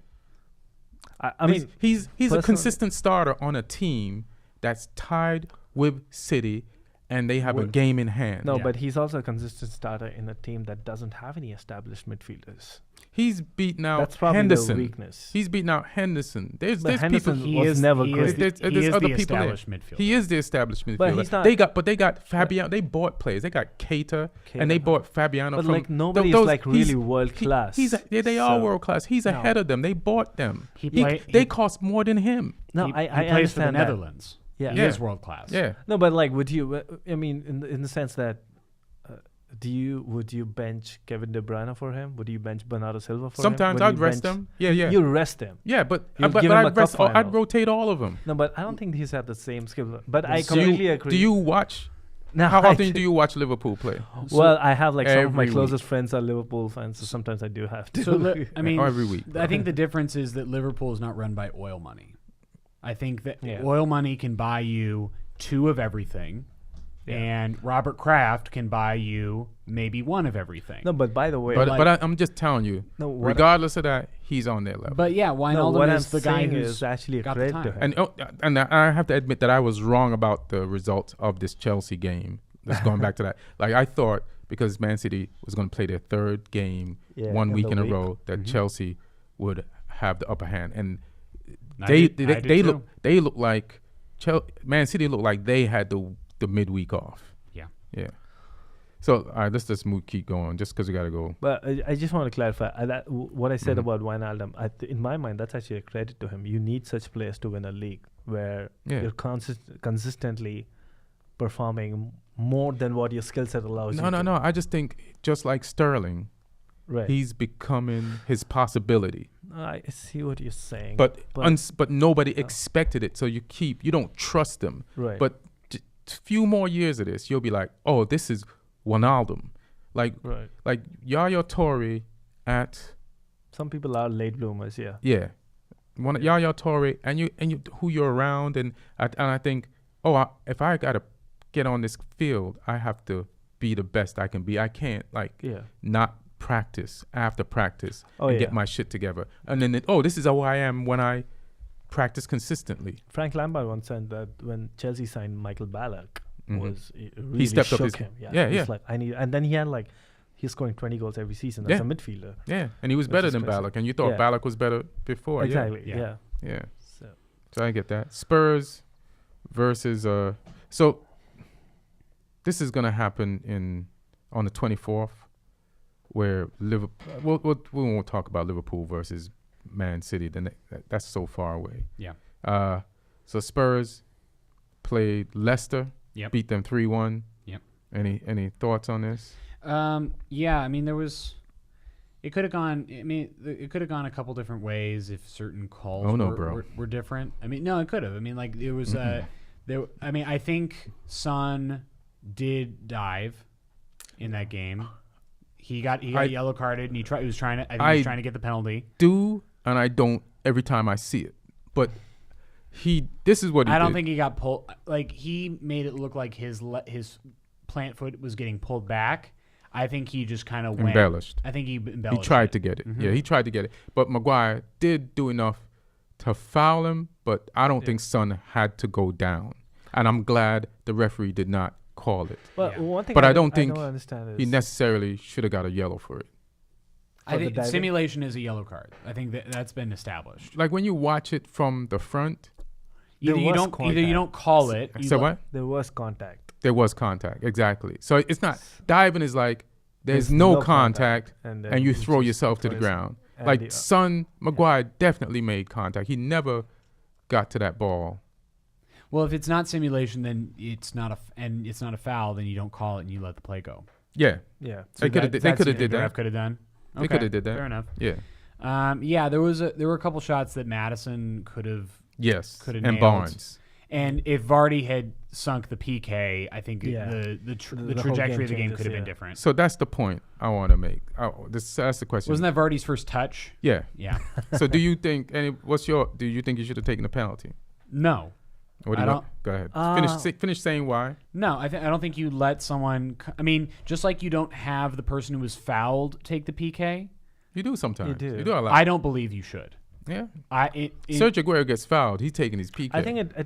I mean, he's a consistent starter on a team that's tied with City, and they have a game in hand. No, but he's also a consistent starter in a team that doesn't have any established midfielders. He's beaten out That's probably Henderson. The weakness. He's beaten out Henderson. There's Henderson people. He is never great. There's other people there. Midfielder. He is the established midfielder. But he's not. They got Fabiano. They bought players. They got Keita, and they bought Fabiano. But from nobody's really world class. They are world class. He's ahead of them. They bought them. They cost more than him. No, he I plays for the understand Netherlands. Yeah, he is world class. Yeah. No, but would you? I mean, in the sense that, would you bench Kevin De Bruyne for him? Would you bench Bernardo Silva for him? Sometimes I'd rest him. Yeah. You rest him. Yeah, but I'd rotate all of them. No, but I don't think he's at the same skill. But I completely agree. Do you watch? No, how often do you watch Liverpool play? Well, I have some of my closest friends are Liverpool fans, so sometimes I do have to. So every week. I think the difference is that Liverpool is not run by oil money. I think that oil money can buy you 2 of everything, and Robert Kraft can buy you maybe 1 of everything. No, but by the way, but I'm just telling you, regardless of that, he's on their level. But Wijnaldum is the guy who's actually a credit to him. And I have to admit that I was wrong about the results of this Chelsea game. Just going back to that, I thought because Man City was going to play their 3rd game 1 week in a row, that Chelsea would have the upper hand, and they look like Man City looked like they had the midweek off. Yeah. So all right, let's just keep going, just because we got to go. But I just want to clarify what I said about Wijnaldum. In my mind, that's actually a credit to him. You need such players to win a league where you're consistently performing more than what your skill set allows you. No. I just think just like Sterling, he's becoming his possibility. I see what you're saying. But nobody expected it, so you don't trust them. Right. But few more years of this, you'll be like, oh, this is Wijnaldum. Like Yaya Toure at... Some people are late bloomers, Yeah. Yaya Toure, and you who you're around, and I think, if I gotta get on this field, I have to be the best I can be. I can't not practice after practice and get my shit together. And then this is how I am when I practice consistently. Frank Lampard once said that when Chelsea signed Michael Ballack, he stepped up his him. Like, and then he's scoring 20 goals every season as a midfielder. Yeah, and he was better than Ballack, and you thought Ballack was better before. Exactly. Yeah. So I get that. Spurs versus so this is gonna happen on the 24th, where Liverpool. We won't talk about Liverpool versus Man City. Then that's so far away. Yeah. So Spurs played Leicester. Yep. Beat them 3-1. Yep. Any thoughts on this? Yeah. I mean, it could have gone. I mean, it could have gone a couple different ways if certain calls were different. I mean, no, it could have. I mean, like it was. I mean, I think Son did dive in that game. He got yellow carded, and he was trying to get the penalty. And I don't every time I see it, but this is what he did. I don't think he got pulled. Like, he made it look like his plant foot was getting pulled back. I think he just kind of embellished. I think he embellished. He tried to get it. Mm-hmm. Yeah, he tried to get it. But Maguire did do enough to foul him, but I don't think Son had to go down. And I'm glad the referee did not call it. One thing I don't think understand is he necessarily should have got a yellow for it. I think simulation is a yellow card. I think that's been established. Like when you watch it from the front, either you don't call it. What? There was contact. There was contact, exactly. So it's not diving is like there's no contact and you throw yourself to the ground. Like Maguire definitely made contact. He never got to that ball. Well, if it's not simulation, then it's not a foul. Then you don't call it and you let the play go. Yeah. So they could have did that. Could have done. They could have did that. Fair enough. Yeah. There were a couple shots that Madison could have. Yes. Could have and nailed. Barnes. And if Vardy had sunk the PK, I think the trajectory of the game could have been different. So that's the point I want to make. That's the question. Wasn't that Vardy's first touch? Yeah. Yeah. So do you think? Do you think you should have taken the penalty? No. What do you want? Go ahead. Finish saying why. No, I don't think you let someone. I mean, just like you don't have the person who was fouled take the PK. You do sometimes. You do a lot. I don't believe you should. Yeah. Sergio Aguero gets fouled. He's taking his PK.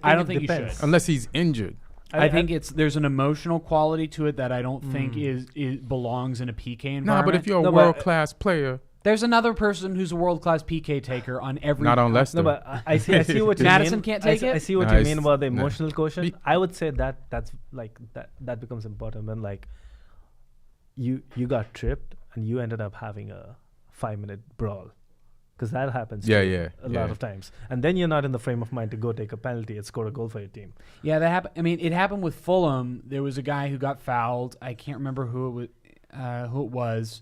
I don't think you should, unless he's injured. I think there's an emotional quality to it that I don't think belongs in a PK environment. No, but if you're a world-class player. There's another person who's a world-class PK taker on every. Not on Leicester. No, but I see what you mean. Madison can't take it. I see what you mean about the emotional quotient. I would say that's like that becomes important when like you got tripped and you ended up having a 5-minute brawl, because that happens. A lot of times, and then you're not in the frame of mind to go take a penalty and score a goal for your team. Yeah, that happened. I mean, it happened with Fulham. There was a guy who got fouled. I can't remember who it was,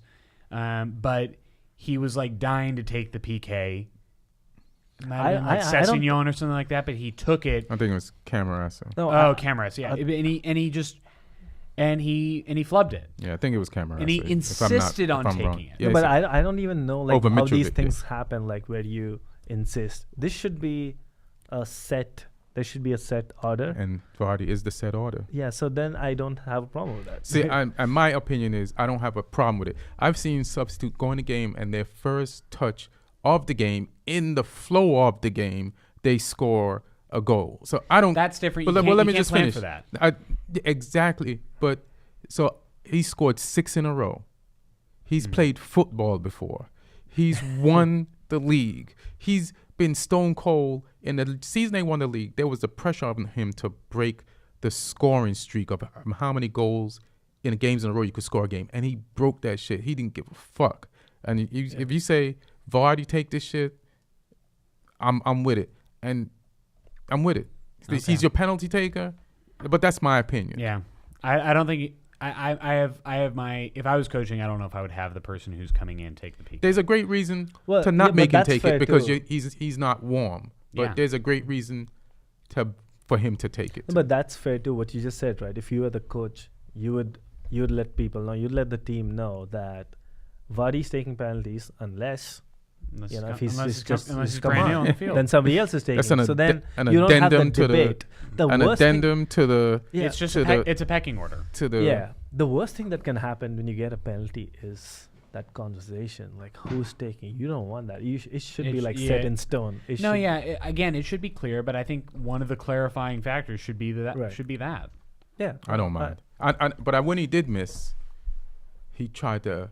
but. He was like dying to take the PK. Sessignon or something like that, but he took it. I think it was Camarasa. Camarasa, yeah. And he flubbed it. Yeah, I think it was Camarasa. And he insisted on taking it. Yeah, but I don't even know like how these things happen, like where you insist. This should be a set. There should be a set order. And Vardy is the set order. Yeah, so then I don't have a problem with that. See, and my opinion is I don't have a problem with it. I've seen substitute go in the game and their first touch of the game, in the flow of the game, they score a goal. So I don't. That's different. But let me just plan finish. For that. Exactly. But so he scored 6 in a row. He's played football before. He's won the league. He's been stone cold. In the season they won the league, there was the pressure on him to break the scoring streak of how many goals in games in a row you could score a game. And he broke that shit. He didn't give a fuck. And if you say, Vardy, take this shit, I'm with it. And I'm with it. Okay. He's your penalty taker, but that's my opinion. Yeah. I don't think... I have my. If I was coaching, I don't know if I would have the person who's coming in take the PK. There's a great reason to not make him take it because he's not warm. But there's a great reason for him to take it. But that's fair too. What you just said, right? If you were the coach, you would let people know. You'd let the team know that Vardy's taking penalties unless If he's just brand new on the field, then somebody else is taking. That's So then an you don't have the addendum to debate. an addendum to the. It's just it's a pecking order. To the the worst thing that can happen when you get a penalty is that conversation, like who's taking. You don't want that. It should be like set in stone. Again, it should be clear, but I think one of the clarifying factors should be that. Yeah, I don't mind. But when he did miss, he tried to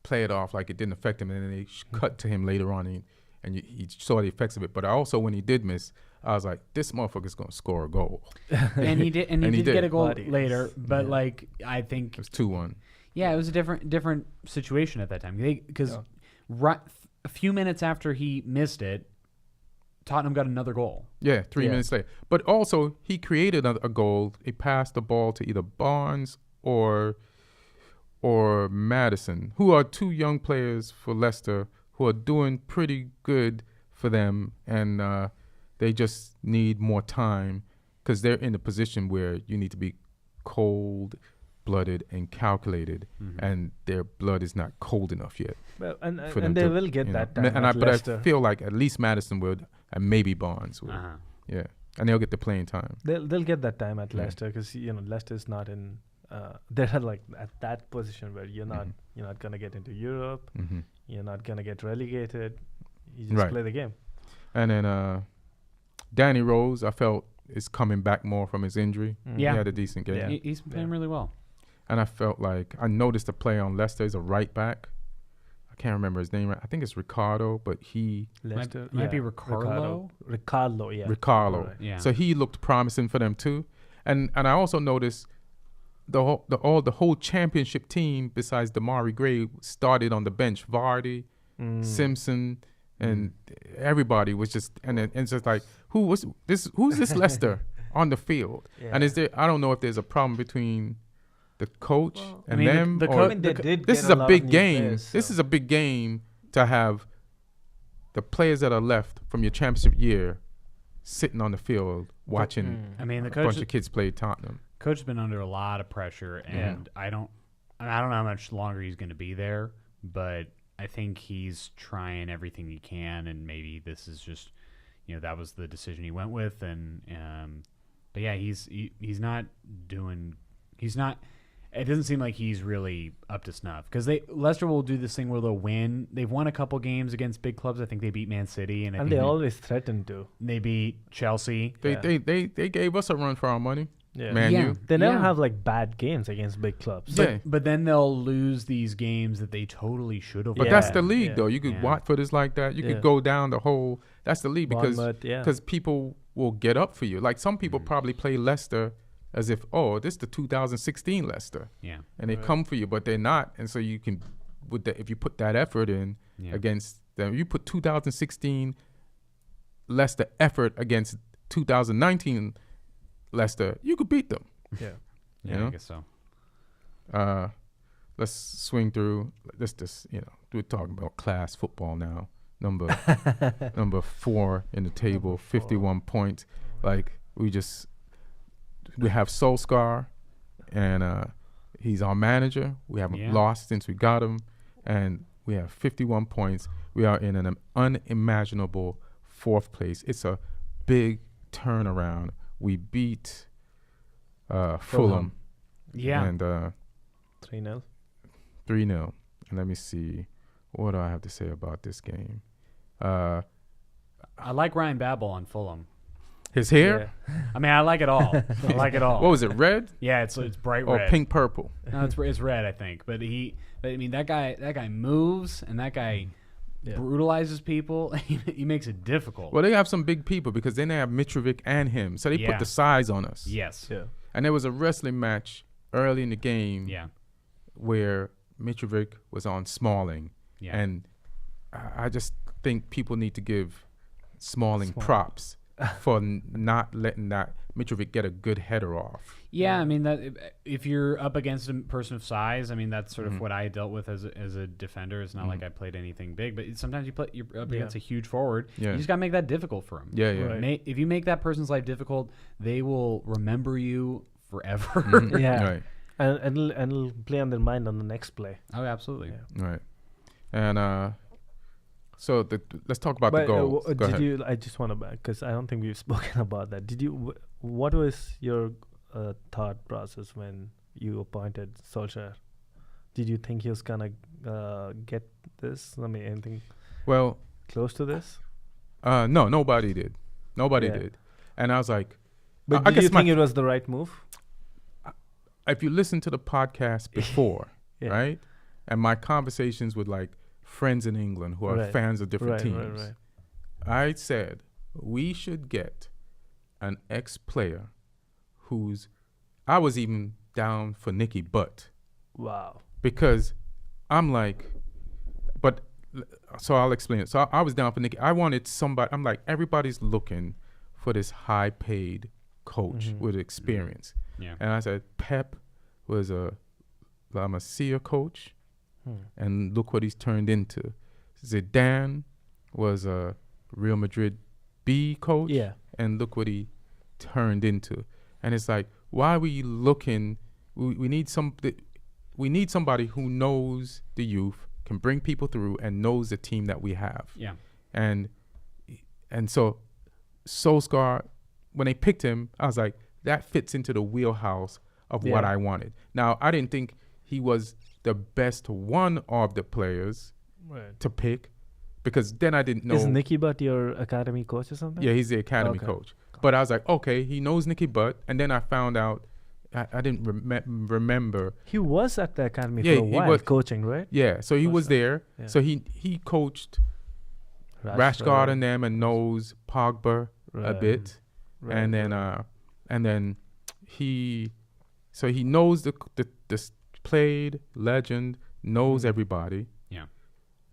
play it off like it didn't affect him, and then they cut to him later on, and he saw the effects of it. But also, when he did miss, I was like, this motherfucker's going to score a goal. And he did, and he did get a goal Vardy later, but like I think it was 2-1. Yeah, it was a different situation at that time because a few minutes after he missed it, Tottenham got another goal. Yeah, 3 minutes later. But also, he created a goal. He passed the ball to either Barnes or Madison, who are two young players for Leicester who are doing pretty good for them, and they just need more time because they're in a position where you need to be cold-blooded and calculated, and their blood is not cold enough yet. Well, and they will get that time. But I feel like at least Madison would, and maybe Barnes would. Yeah, and they'll get the playing time. They'll get that time at Leicester because Leicester's not in. They're like at that position where you're not gonna get into Europe. You're not gonna get relegated. You just play the game. And then Danny Rose, I felt, is coming back more from his injury. He had a decent game. Yeah. He's playing really well. And I felt like I noticed a play on Leicester. He's a right back. I can't remember his name. I think it's Ricardo, but he Leicester might be Ricardo. Ricardo, yeah. Ricardo. Right. Yeah. So he looked promising for them too. And I also noticed the whole championship team besides Damari Gray started on the bench. Vardy, Simpson, and everybody was just and it's just like who's this Leicester on the field? Yeah. And I don't know if there's a problem between the coach and them. This is a big game. Players, This is a big game to have the players that are left from your championship year sitting on the field watching I mean, the a coach bunch of kids play Tottenham. Coach has been under a lot of pressure, and I don't know how much longer he's going to be there, but I think he's trying everything he can, and maybe this is just, that was the decision he went with, and but yeah, he's not. It doesn't seem like he's really up to snuff because Leicester will do this thing where they'll win. They've won a couple games against big clubs. I think they beat Man City, and they always threaten to. They beat Chelsea. They gave us a run for our money. Yeah. Man, you. They never have like bad games against big clubs. But then they'll lose these games that they totally should have. But that's the league, though. You could Watford is like that. You could go down the whole. That's the league because people will get up for you. Like some people probably play Leicester as if, this is the 2016 Leicester. Yeah. And they come for you, but they're not. And so you can, if you put that effort in against them, you put 2016 Leicester effort against 2019 Leicester, you could beat them. I guess so. Let's swing through. Let's just, we're talking about class football now. Number 4 in the table, 51 points. Like we have Solskjaer, and he's our manager. We haven't lost since we got him, and we have 51 points. We are in an unimaginable 4th place. It's a big turnaround. We beat Fulham. Yeah. And 3-0. 3-0. And let me see. What do I have to say about this game? I like Ryan Babel on Fulham. His hair? Yeah. I mean, I like it all. I like it all. What was it, red? Yeah, it's bright or red. Or pink purple? No, it's red, I think. But I mean, that guy moves, and that guy brutalizes people. He makes it difficult. Well, they have some big people because then they have Mitrovic and him. So they put the size on us. Yes. Yeah. And there was a wrestling match early in the game where Mitrovic was on Smalling. Yeah. And I just think people need to give Smalling props for not letting that Mitrovic get a good header off. Yeah, I mean, that if you're up against a person of size, I mean, that's sort of what I dealt with as a defender. It's not like I played anything big, but sometimes you're up against a huge forward. You just got to make that difficult for him. Yeah, yeah. Right. If you make that person's life difficult, they will remember you forever. Right. And it'll play on their mind on the next play. Oh, absolutely. Yeah. Right. And So let's talk about the goals. Go ahead. I just want to back because I don't think we've spoken about that. What was your thought process when you appointed Solskjaer? Did you think he was gonna get this? I mean, anything close to this? No, nobody did. Nobody did. And I was like, but did you think it was the right move? If you listen to the podcast before, right, and my conversations with like friends in England who are fans of different teams, I said we should get an ex-player I was even down for Nicky Butt. Wow. Because I'm like, so I'll explain it. So I was down for Nicky. I wanted somebody, I'm like, everybody's looking for this high-paid coach with experience. Yeah. And I said, Pep was a La Masia coach, and look what he's turned into. Zidane was a Real Madrid B coach, and look what he turned into. And it's like, why are we looking? We need somebody who knows the youth, can bring people through, and knows the team that we have. Yeah. And so Solskjaer, when they picked him, I was like, that fits into the wheelhouse of what I wanted. Now, I didn't think he was the best one of the players to pick, because then I didn't know. Is Nicky Butt your academy coach or something? Yeah, he's the academy coach. But I was like, okay, he knows Nicky Butt. And then I found out, I didn't remember. He was at the academy for a while, coaching, right? Yeah, so he was there. Yeah. So he coached Rashford and them, and knows Pogba a bit. And then he knows the played legend, knows everybody. Yeah.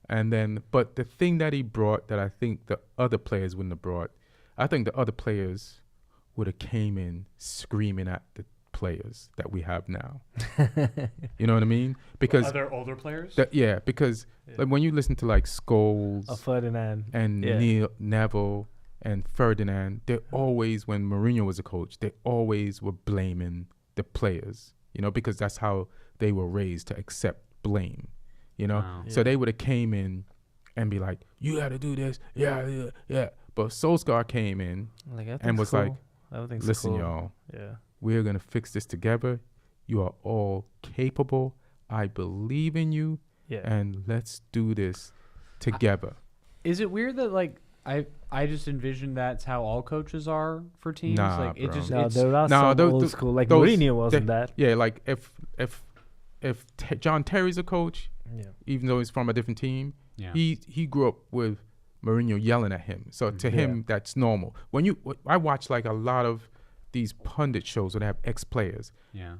And then, but the thing that he brought that I think the other players wouldn't have brought, I think the other players would have came in screaming at the players that we have now. You know what I mean? Because other older players? Because like when you listen to like Scholes, Ferdinand, and Neville and Ferdinand, they always, when Mourinho was a coach, they always were blaming the players, you know, because that's how they were raised, to accept blame, you know. Wow. So they would have came in and be like, you got to do this. Yeah. But Solskjaer came in and was like, listen, y'all, we're going to fix this together. You are all capable. I believe in you. And let's do this together. Is it weird that, like, I just envision that's how all coaches are for teams? Nah, like, it bro. just, there are some old school, like Mourinho wasn't that. Yeah, like if John Terry's a coach, even though he's from a different team, he grew up with Mourinho yelling at him. So to him, that's normal. I watch like a lot of these pundit shows where they have ex-players,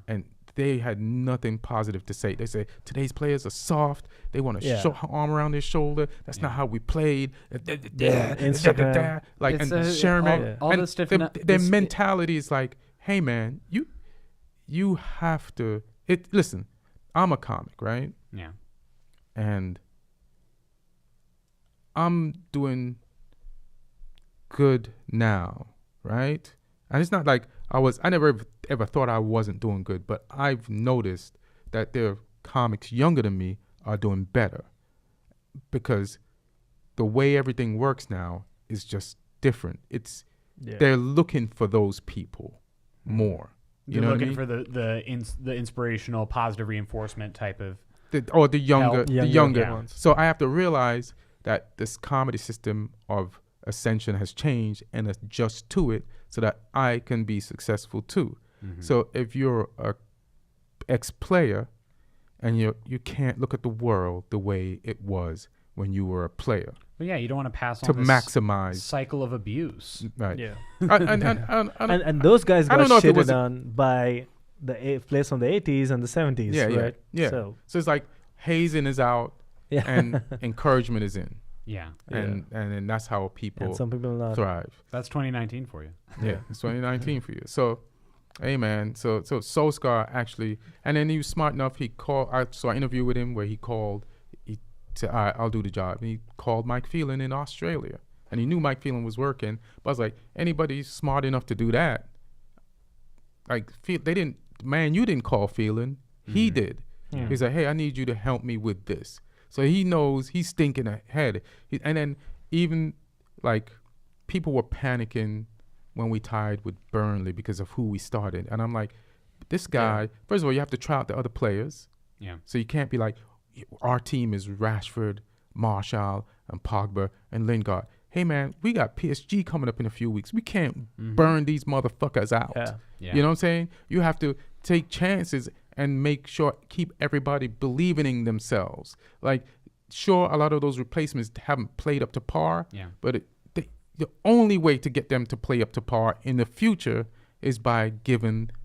and they had nothing positive to say. They say today's players are soft. They want to arm around their shoulder. That's not how we played. Instagram. Like, and Sherman, all this different. Their mentality is like, hey man, you have to. Listen, I'm a comic, right? Yeah. And I'm doing good now, right? And it's not like I never ever thought I wasn't doing good, but I've noticed that there are comics younger than me are doing better, because the way everything works now is just different. They're looking for those people more. You're looking for the inspirational, positive reinforcement type of the younger ones. So I have to realize that this comedy system of Ascension has changed, and adjust to it so that I can be successful too. Mm-hmm. So if you're a ex-player and you can't look at the world the way it was when you were a player. Well, yeah, you don't want to pass on to this maximize cycle of abuse. Right. Yeah. and those guys got shitted on by the players from the 80s and the 70s, right? Yeah. So it's like hazing is out and encouragement is in. Yeah. And that's how people, and some people thrive. That's 2019 for you. Yeah, it's 2019 for you. So, hey, man. So Solskjaer actually, and then he was smart enough. He called, I saw an interview with him where he called, he said, all right, I'll do the job. And he called Mike Phelan in Australia. And he knew Mike Phelan was working. But I was like, anybody smart enough to do that, like, you didn't call Phelan. He did. Yeah. He's like, hey, I need you to help me with this. So he knows he's thinking ahead. And then even like people were panicking when we tied with Burnley because of who we started. And I'm like, this guy, first of all, you have to try out the other players. Yeah. So you can't be like, our team is Rashford, Martial, and Pogba, and Lingard. Hey, man, we got P.S.G. coming up in a few weeks. We can't burn these motherfuckers out. Yeah. You know what I'm saying? You have to take chances and make sure, keep everybody believing in themselves. Like, sure, a lot of those replacements haven't played up to par, but the only way to get them to play up to par in the future is by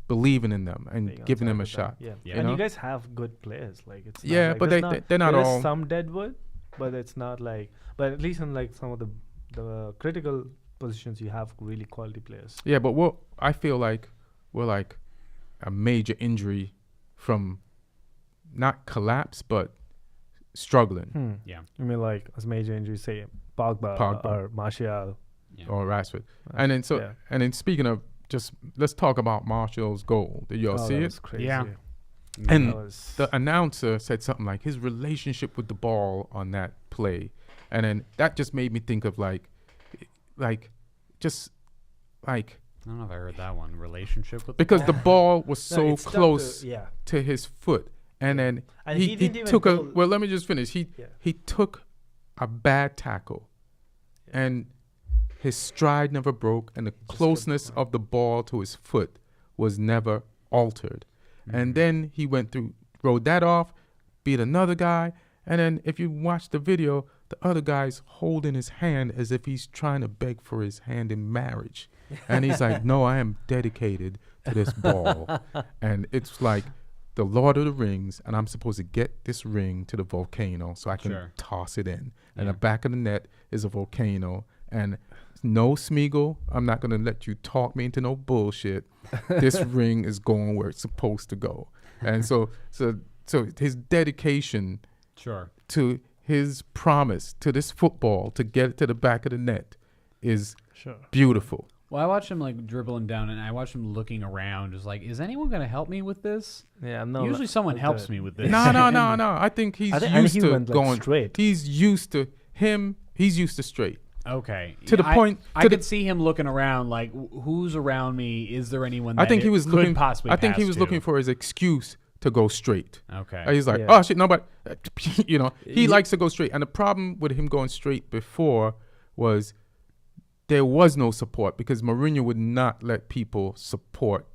believing in them and giving them a shot. Yeah. You And know? you guys have good players. Like it's not Yeah, like but they're not there all. is some deadwood, but it's not like. But at least in like some of the critical positions, you have really quality players. Yeah, but I feel like we're like a major injury from not collapse, but struggling. Yeah. I mean, like as major injuries, say Pogba. Or Martial. Or Rashford. And then speaking of, just let's talk about Martial's goal. Did y'all see that it? was crazy. Yeah. And the announcer said something like his relationship with the ball on that play. And then that just made me think of like just like I don't know if I heard that one. Relationship with because the ball was so it's tough close to- to his foot. And then And he didn't even took go- well, let me just finish. He took a bad tackle and his stride never broke and the closeness of the ball to his foot was never altered. And then he rode that off, beat another guy. And then if you watch the video, the other guy's holding his hand as if he's trying to beg for his hand in marriage. And he's like, no, I am dedicated to this ball. And it's like the Lord of the Rings, and I'm supposed to get this ring to the volcano so I can toss it in. And the back of the net is a volcano. And no, Smeagol, I'm not going to let you talk me into no bullshit. This ring is going where it's supposed to go. And so his dedication to his promise to this football to get it to the back of the net is beautiful. Well, I watched him like dribbling down, and I watched him looking around, just like, is anyone going to help me with this? Yeah, no. Usually someone helps me with this. No. I think he's used to going straight. He's used to straight. Okay. To the point, I could see him looking around, like, who's around me? Is there anyone that I think he was looking possibly? I think he was looking for his excuse to go straight. Okay. He's like, oh shit, no, but he likes to go straight. And the problem with him going straight before was there was no support because Mourinho would not let people support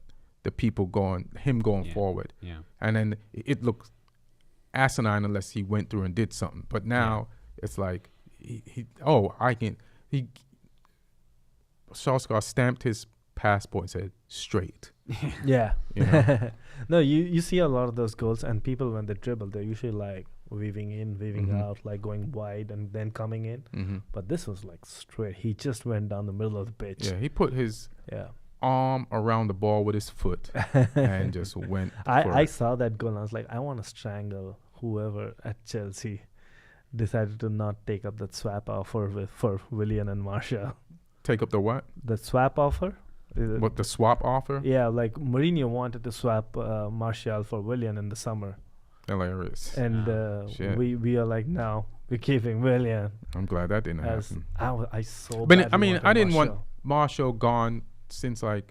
the people going forward. Yeah. And then it looked asinine unless he went through and did something. But now it's like Solskjaer stamped his passport and said straight. Yeah. You know? No, you see a lot of those goals, and people when they dribble, they're usually like weaving in, weaving out, like going wide and then coming in. But this was like straight. He just went down the middle of the pitch. Yeah, he put his arm around the ball with his foot and just went. I saw that goal and I was like, I want to strangle whoever at Chelsea decided to not take up that swap offer for Willian and Martial. Take up the what? The swap offer. What, the swap offer? Yeah, like Mourinho wanted to swap Martial for Willian in the summer. Hilarious. And we are like, no, we're keeping Willian. I'm glad that didn't happen. I didn't want Martial gone since I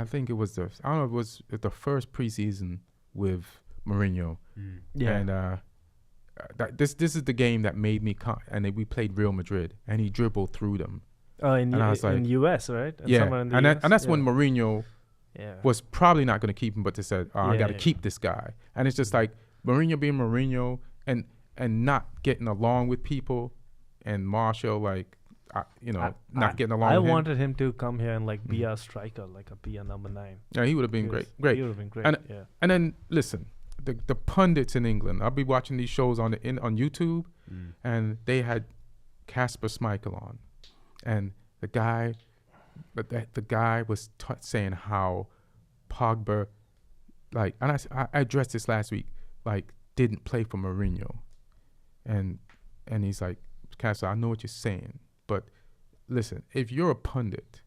think it was the first preseason with Mourinho. Yeah. And this is the game that made me and then we played Real Madrid and he dribbled through them. Oh, in US, right? And that's when Mourinho was probably not going to keep him, but they said, I got to keep this guy. And it's just like Mourinho being Mourinho and not getting along with people, and Martial not getting along. I with him. wanted him to come here and like be a striker, like be a number 9. Yeah, he would have been great. He would have been great. And then listen, the pundits in England. I'll be watching these shows on YouTube, and they had Kasper Schmeichel on. And the guy was saying how Pogba, like, and I addressed this last week, like, didn't play for Mourinho, and he's like, Kasper, I know what you're saying, but listen, if you're a pundit,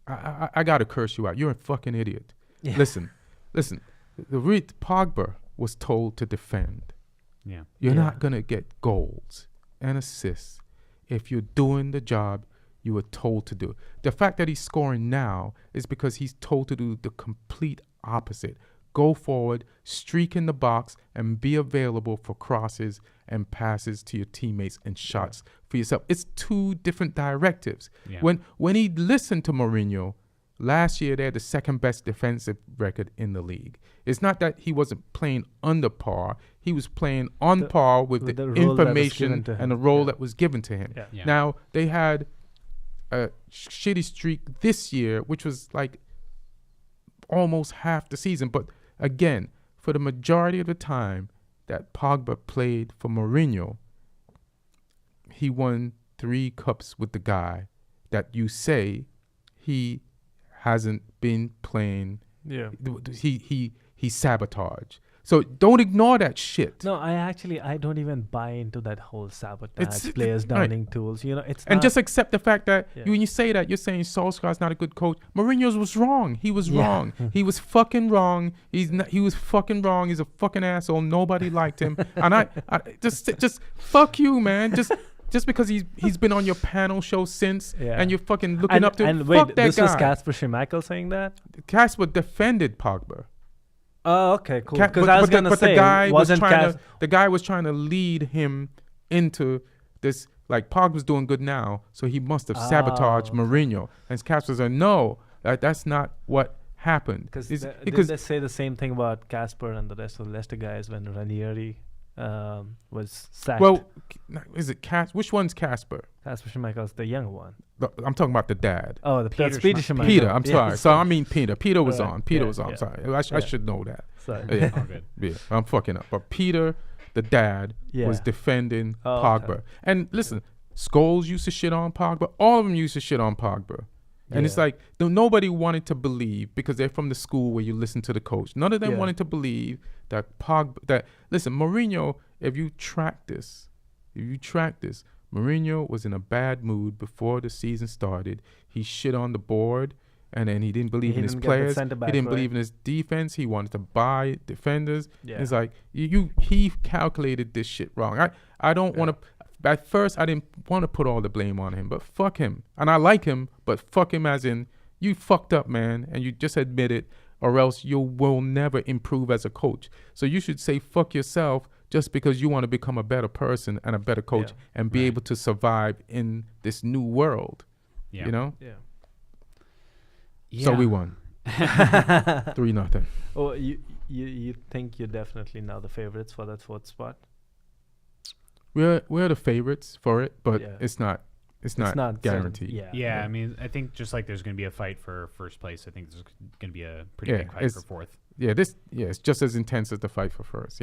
I gotta curse you out. You're a fucking idiot. Yeah. Listen. Pogba was told to defend. Yeah. You're not going to get goals and assists if you're doing the job you were told to do. The fact that he's scoring now is because he's told to do the complete opposite. Go forward, streak in the box, and be available for crosses and passes to your teammates and shots for yourself. It's two different directives. Yeah. When he listened to Mourinho, last year they had the second best defensive record in the league. It's not that he wasn't playing under par. He was playing on par with the information and the role that was given to him. Yeah. Now, they had a shitty streak this year, which was like almost half the season. But again, for the majority of the time that Pogba played for Mourinho, he won 3 cups with the guy that you say he hasn't been playing. Yeah. He sabotaged. So don't ignore that shit. No, I don't even buy into that whole sabotage, players downing tools. You know, and just accept the fact that when you say that, you're saying Solskjaer's not a good coach. Mourinho's was wrong. He was wrong. He was fucking wrong. He was fucking wrong. He's a fucking asshole. Nobody liked him. And I just fuck you, man. Just because he's been on your panel show since, and you're fucking looking up to him. Fuck that guy. This was Kasper Schmeichel saying that? Kasper defended Pogba. Oh, okay, cool. Because I was going to say, the guy was trying to lead him into this, like, Pogba's doing good now, so he must have sabotaged Mourinho. And Kasper said, no, that's not what happened. Because they say the same thing about Kasper and the rest of the Leicester guys when Ranieri was sacked. Well, is it which one's Kasper? Kasper Schmeichel's the young one. I'm talking about the dad. Oh, that's Peter Schmeichel. Peter, I'm sorry. So I mean Peter. Peter was on. Peter was on. Sorry. I should know that. Sorry. Yeah. All good. Yeah, I'm fucking up. But Peter, the dad, was defending Pogba. Okay. And listen, Scholes used to shit on Pogba. All of them used to shit on Pogba. And it's like nobody wanted to believe, because they're from the school where you listen to the coach. None of them wanted to believe that listen, Mourinho, if you track this, Mourinho was in a bad mood before the season started. He shit on the board, and then he didn't believe in his players. He didn't believe in his defense. He wanted to buy defenders. Yeah. It's like he calculated this shit wrong. I don't want to. At first, I didn't want to put all the blame on him, but fuck him. And I like him, but fuck him as in, you fucked up, man, and you just admit it, or else you will never improve as a coach. So you should say fuck yourself just because you want to become a better person and a better coach and be able to survive in this new world. Yeah. You know? Yeah. So we won. 3-0. Oh, you think you're definitely now the favorites for that 4th spot? We're the favorites for it, but it's not guaranteed. I mean, I think just like there's going to be a fight for first place, I think there's going to be a pretty big fight for 4th. It's just as intense as the fight for first.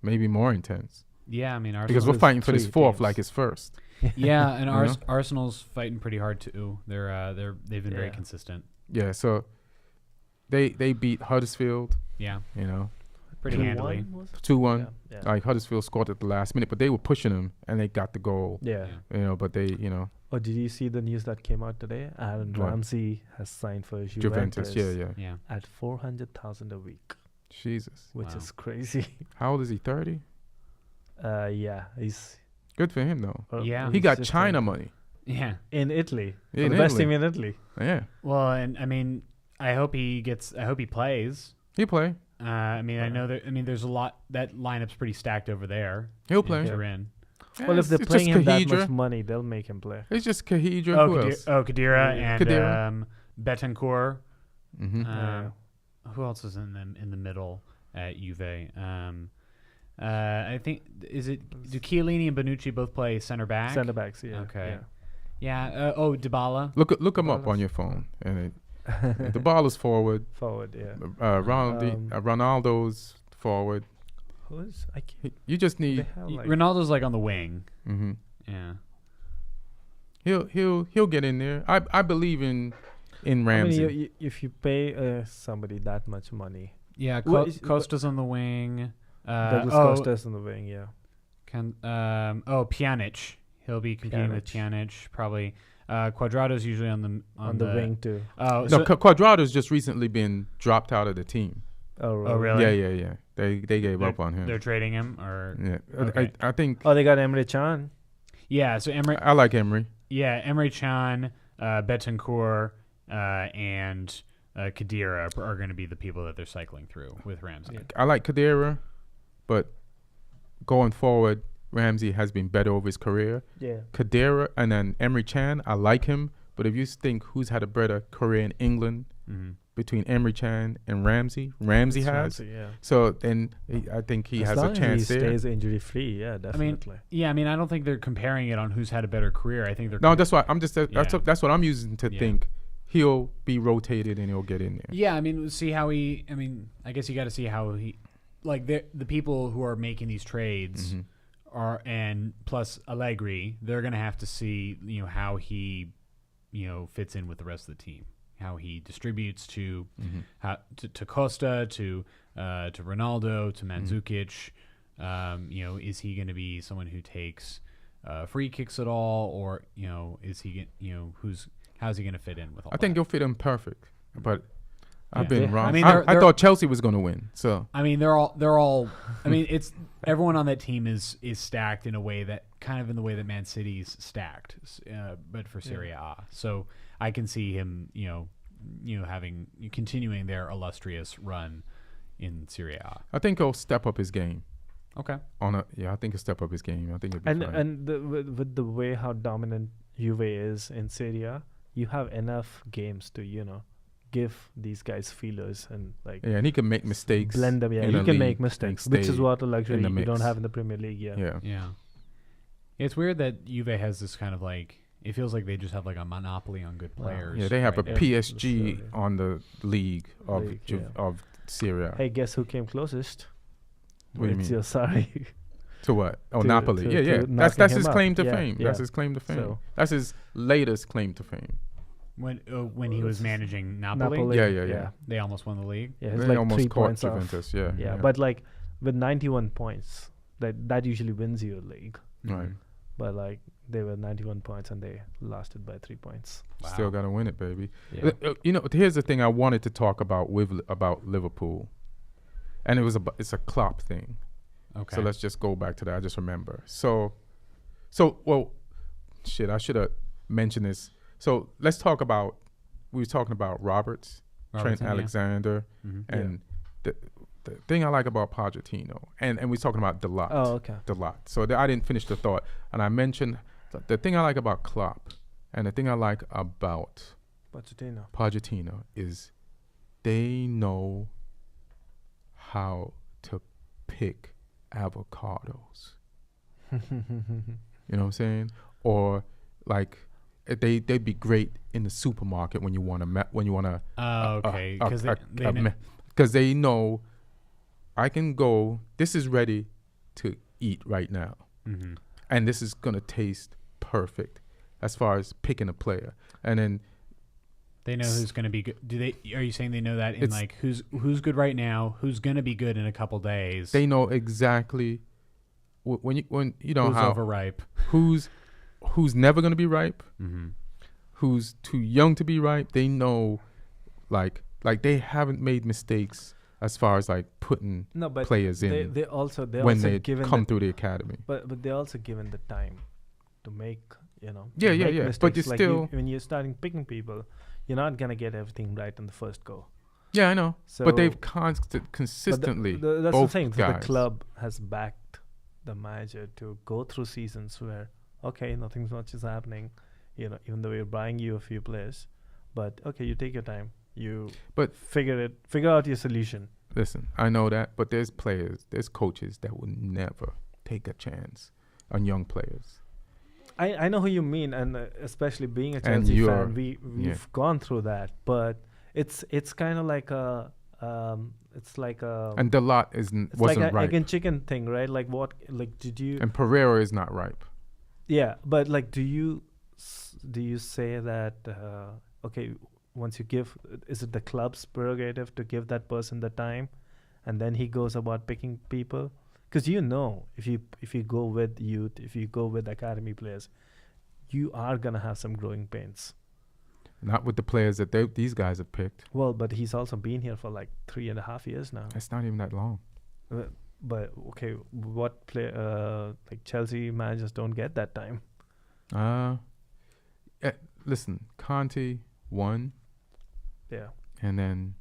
Maybe more intense. Yeah, I mean, Arsenal, because we're fighting for this 4th like it's first. Yeah, and Arsenal's fighting pretty hard too. They've been very consistent. Yeah, so they beat Huddersfield. Yeah, you know, pretty handily. 2-1. Yeah. Like Huddersfield scored at the last minute, but they were pushing them and they got the goal. Yeah. You know, but they, you know. Oh, did you see the news that came out today? Aaron Ramsey has signed for Juventus. Yeah. At $400,000 a week. Jesus. Which is crazy. How old is he? 30? Yeah, he's good for him though. He got China money. Yeah. In Italy. The best team in Italy. Yeah. Well, and I mean, I hope he plays. He'll play. I mean, I know that. I mean, there's a lot. That lineup's pretty stacked over there. He'll play. Turin. Well, if they're paying him that much money, they'll make him play. It's just Khedira. Khedira and Betancourt. Mm-hmm. Who else is in the middle at Juve? I think do Chiellini and Bonucci both play center back? Center backs, yeah. Okay. Yeah. Dybala. Look them up on your phone, and the ball is forward. Forward, yeah. Ronaldo's forward. Who's I can't. You just need Ronaldo's like on the wing. Mm-hmm. Yeah. He'll get in there. I believe in Ramsey. I mean, if you pay somebody that much money. Yeah, Costa's on the wing. Douglas Costa's on the wing. Yeah. Pjanic. He'll be competing with Pjanic probably. Cuadrado's usually on the wing too. Cuadrado's just recently been dropped out of the team. Oh, really? Yeah. They gave up on him. They're trading him, or Yeah, okay. I think. Oh, they got Emre Can. Yeah, so Emery. I like Emery. Yeah, Emre Can, Betancourt, and Khedira are going to be the people that they're cycling through with Ramsey. Yeah. I like Khedira, but going forward, Ramsey has been better over his career. Yeah. Khedira and then Emre Can, I like him, but if you think who's had a better career in England between Emre Can and Ramsey has. Ramsey, yeah. So then I think he has a chance there. He stays injury free, yeah, definitely. I mean, I don't think they're comparing it on who's had a better career. I think they're that's why I'm just that's what I'm using to think he'll be rotated and he'll get in there. Yeah, I mean, see how he. I mean, I guess you got to see how he, like the people who are making these trades are, and plus Allegri, they're gonna have to see how he, fits in with the rest of the team, how he distributes to Costa, to Ronaldo, to Mandzukic. Is he going to be someone who takes free kicks at all, or is he how's he going to fit in with all that? I think he'll fit in perfect, but I've been wrong. I mean, I thought Chelsea was going to win. So I mean, they're all. I mean, it's everyone on that team is stacked in a way that kind of in the way that Man City's stacked, but for Serie A. So I can see him, continuing their illustrious run in Serie A. I think he'll step up his game. Okay. I think he'll step up his game. I think it'll be fine. And with the way how dominant Juve is in Serie A, you have enough games to give these guys feelers and and he can make mistakes. Blend them. Yeah, he can make mistakes, which is what a luxury you don't have in the Premier League. Yeah. It's weird that Juve has this kind of it feels like they just have a monopoly on good players. Yeah, they have a P.S.G. on the league of Syria. Hey, guess who came closest? What do you mean? Sorry. To what? Oh, Napoli. Yeah. That's his claim to fame. Yeah. That's his claim to fame. That's his latest claim to fame. When he was managing Napoli? Yeah. They almost won the league. Yeah, they almost caught Juventus. Yeah. But with 91 points, that usually wins you a league. Right. But they were 91 points and they lasted by 3 points. Wow. Still got to win it, baby. Yeah. Here's the thing I wanted to talk about about Liverpool, and it's a Klopp thing. Okay. So let's just go back to that. I just remember. I should have mentioned this. So let's talk about. We were talking about Trent Alexander, and the thing I like about Pochettino, and we were talking about Delot. Oh, okay. Delot. So I didn't finish the thought, and I mentioned the thing I like about Klopp, and the thing I like about Pochettino is they know how to pick avocados. You know what I'm saying? Or they'd be great in the supermarket when you want to. Oh, okay. Because they know I can go. This is ready to eat right now, and this is gonna taste perfect as far as picking a player. And then they know who's gonna be good. Are you saying they know that in who's good right now, who's gonna be good in a couple days? They know exactly when you know who's how overripe, who's never gonna be ripe, who's too young to be ripe. They know, like they haven't made mistakes as far as putting players in. They also come through the academy. But they're also given the time to make Yeah. mistakes. But you still when you're starting picking people, you're not gonna get everything right in the first go. Yeah, I know. So, but they've consistently. That's both the thing. guys. The club has backed the manager to go through seasons where nothing much is happening. Even though we're buying you a few players, but you take your time. Figure out your solution. Listen, I know that, but there's coaches that will never take a chance on young players. I know who you mean, and especially being a Chelsea fan, we've gone through that. But it's kind of like it's like a. And Delot wasn't like a ripe. egg and chicken thing, right? Did you? And Pereira is not ripe. Yeah, but do you say that once you give, is it the club's prerogative to give that person the time, and then he goes about picking people? Because if you go with youth, if you go with academy players, you are gonna have some growing pains. Not with the players that these guys have picked. Well, but he's also been here for like 3.5 years now. That's not even that long. But okay, what play like Chelsea managers don't get that time. Listen, Conte won. Yeah. And then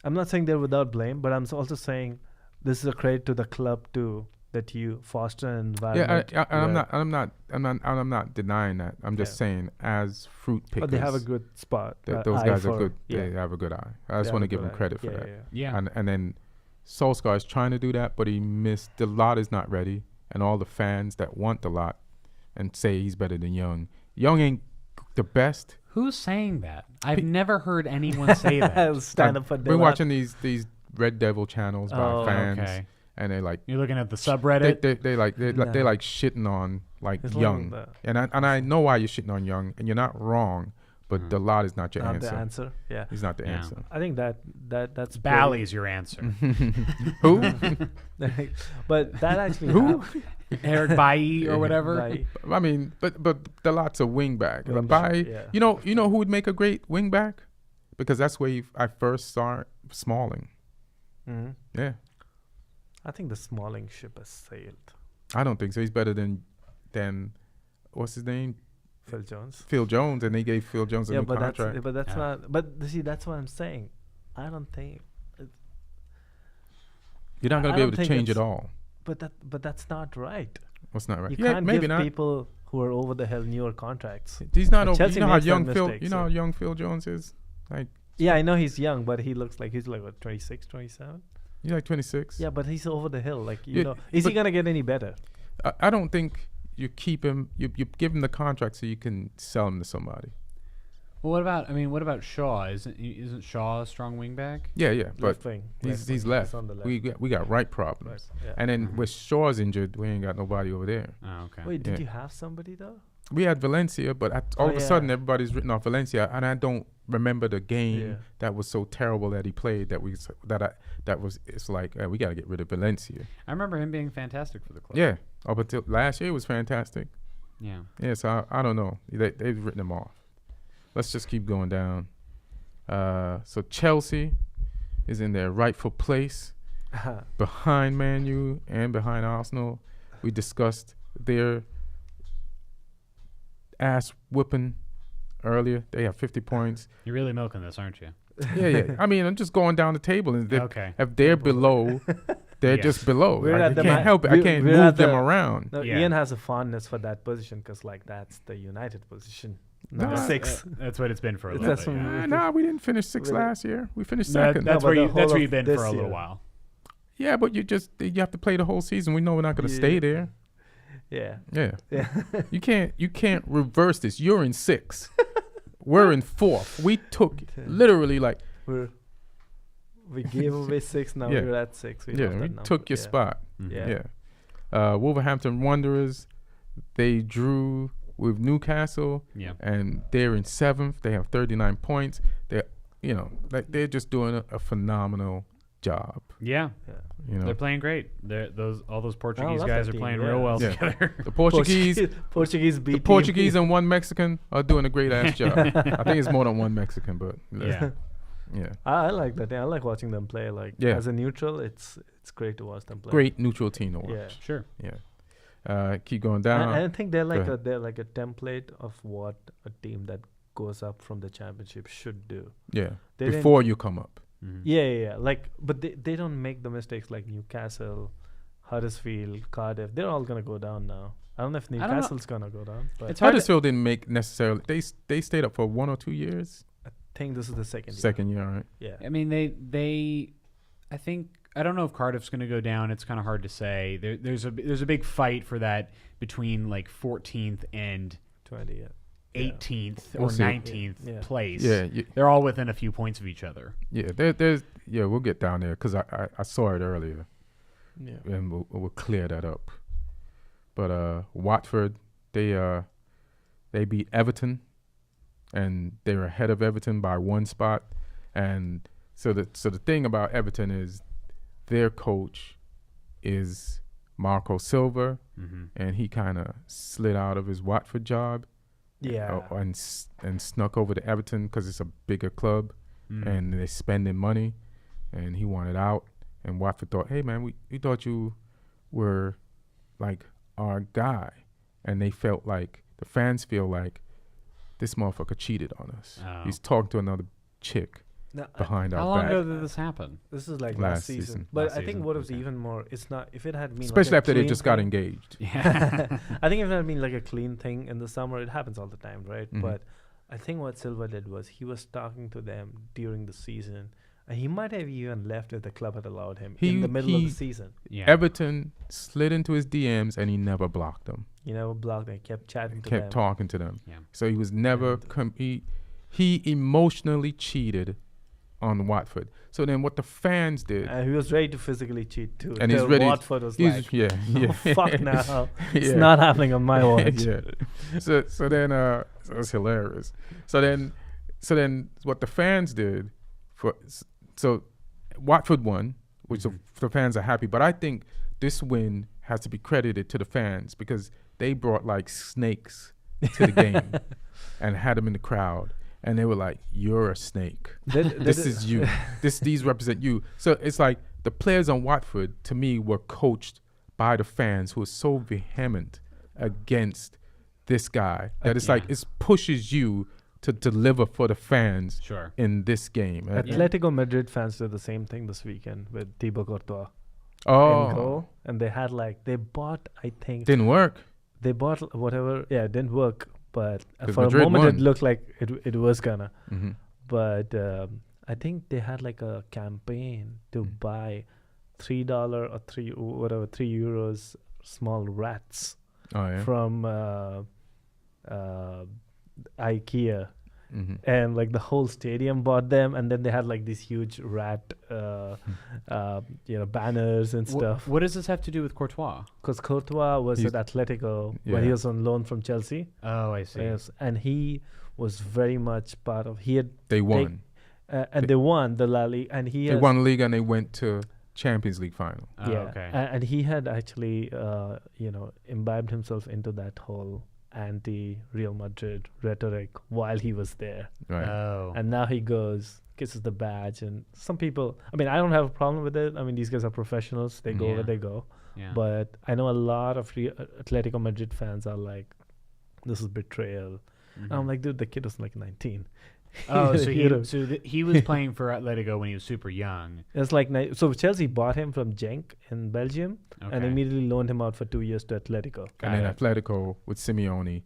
I'm not saying they're without blame, but I'm also saying this is a credit to the club too, that you foster an environment. Yeah, I'm not denying that. I'm just saying, as fruit pickers, but they have a good spot. Those guys are good. They have a good eye. I just want to give them credit for that. Yeah. And then Solskjaer is trying to do that, but he missed. The lot is not ready, and all the fans that want the lot and say he's better than Young. Young ain't the best. Who's saying that? I've never heard anyone say that. Stand up for We're watching these Red Devil channels by fans. Okay. And they like, you're looking at the subreddit. They like shitting on like Young, and I know why you're shitting on Young, and you're not wrong, but the lot is not your answer. Not the answer. Yeah, he's not the answer. I think that's Bally's your answer. Who? But that actually who? Eric Bailly or whatever. I mean, but the lot's a wing back. Bailly, you know who would make a great wing back, because that's where I first saw Smalling. Mm-hmm. Yeah. I think the Smalling ship has sailed. I don't think so. He's better than what's his name? Phil Jones. And they gave Phil Jones a new contract. But that's not. But see, that's what I'm saying. I don't think you're not going to be able to change it all. But that's not right. What's not right? You can't give people who are over the hell newer contracts. He's not over. You know how young Phil Jones is. Like, yeah, I know he's young, but he looks like he's like what, 26, 27. He's like 26. Yeah, but he's over the hill. Like is he gonna get any better? I don't think you keep him. You give him the contract so you can sell him to somebody. Well, what about Shaw? Isn't Shaw a strong wingback? Yeah, but he's left. We got right problems. Right, yeah. And then with Shaw's injured, we ain't got nobody over there. Oh, okay. Wait, did you have somebody though? We had Valencia, but all of a sudden everybody's written off Valencia, and I don't remember the game that was so terrible that he played it's like we got to get rid of Valencia. I remember him being fantastic for the club. Yeah, but last year was fantastic. Yeah. Yeah, so I don't know. They've written him off. Let's just keep going down. So Chelsea is in their rightful place behind Man U and behind Arsenal. We discussed their ass whipping earlier. They have 50 points. You're really milking this, aren't you? Yeah. I mean, I'm just going down the table, and if they're below, they're just below. I can't help it. I can't move them around. No, Ian has a fondness for that position because, like, that's the United position. Number 6. That's what it's been for a little bit. Nah, we didn't finish 6 last year. We finished second. That's where you've been for a little while. Yeah, but you have to play the whole season. We know we're not going to stay there. Yeah. You can't reverse this. You're in 6. We're in 4th. We took literally like we gave away 6. Now we're at 6. We took your spot. Yeah. Wolverhampton Wanderers, they drew with Newcastle. Yeah. And they're in 7th. They have 39 points. They're just doing a phenomenal job. Yeah. They're playing great. All those Portuguese guys are playing real well together. The Portuguese beat the Portuguese and one Mexican are doing a great ass job. I think it's more than one Mexican, but yeah. I like that. I like watching them play. As a neutral, it's great to watch them play. Great neutral team to watch. Yeah, sure. Yeah. Keep going down. I think they're like a template of what a team that goes up from the championship should do. Yeah. Before you come up. Mm-hmm. Yeah. But they don't make the mistakes like Newcastle, Huddersfield, Cardiff. They're all gonna go down now. I don't know if Newcastle's gonna go down. But Huddersfield didn't make necessarily. They stayed up for 1 or 2 years. I think this is the second year. Second year, right? Yeah. I mean, they. I don't know if Cardiff's going to go down. It's kind of hard to say. There's a big fight for that between like 14th and 20. 18th or 19th place. Yeah, they're all within a few points of each other. Yeah, there's we'll get down there because I saw it earlier. Yeah, and we'll clear that up. But Watford, they beat Everton, and they're ahead of Everton by 1 spot. And so the thing about Everton is their coach is Marco Silva, and he kind of slid out of his Watford job. and snuck over to Everton because it's a bigger club, and they're spending money, and he wanted out. And Watford thought, hey man, we thought you were like our guy, and they felt like the fans feel like this motherfucker cheated on us. Oh. He's talking to another chick behind our back. How long ago did this happen? This is like last season. But I think what was even more, it's not, if it had been especially like after they just got engaged. Yeah. I think if it had been like a clean thing in the summer, it happens all the time, right? But I think what Silva did was he was talking to them during the season, and he might have even left if the club had allowed him in the middle of the season. Yeah. Everton slid into his DMs and he never blocked them. He never blocked them. He kept chatting to them. Kept talking to them. Yeah. So he was never he emotionally cheated on Watford. So then what the fans did, he was ready to physically cheat too. and he's ready. Watford was like, fuck now. It's Yeah. not happening on my watch. Yeah. So then it was hilarious. So then what the fans did so Watford won, which the fans are happy. But I think this win has to be credited to the fans because they brought like snakes to the game and had them in the crowd. And they were like, you're a snake. This is you. These represent you. So it's like the players on Watford, to me, were coached by the fans who are so vehement against this guy that it's like it pushes you to deliver for the fans in this game. Atletico Madrid fans did the same thing this weekend with Thibaut Courtois. And they had they bought, I think. Didn't work. They bought whatever. Yeah, it didn't work. But for Madrid a moment, won. it looked like it was gonna. But I think they had like a campaign to buy $3 or €3 small rats from IKEA. And like the whole stadium bought them, and then they had like these huge rat banners and stuff. What does this have to do with Courtois? Because Courtois was at Atletico when he was on loan from Chelsea. Oh, I see. Yes, and he was very much part of. They won, and they won the La Liga, and they won Liga, and they went to Champions League final. Oh, okay. And he had actually imbibed himself into that whole anti-Real Madrid rhetoric while he was there. Right. Oh. And now he kisses the badge, and some people, I mean, I don't have a problem with it. I mean, these guys are professionals. They go where they go. Yeah. But I know a lot of Atletico Madrid fans are like, this is betrayal. And I'm like, dude, the kid was like 19. Oh, so he was playing for Atletico when he was super young. It's like so Chelsea bought him from Genk in Belgium and immediately loaned him out for 2 years to Atletico. And then Atletico with Simeone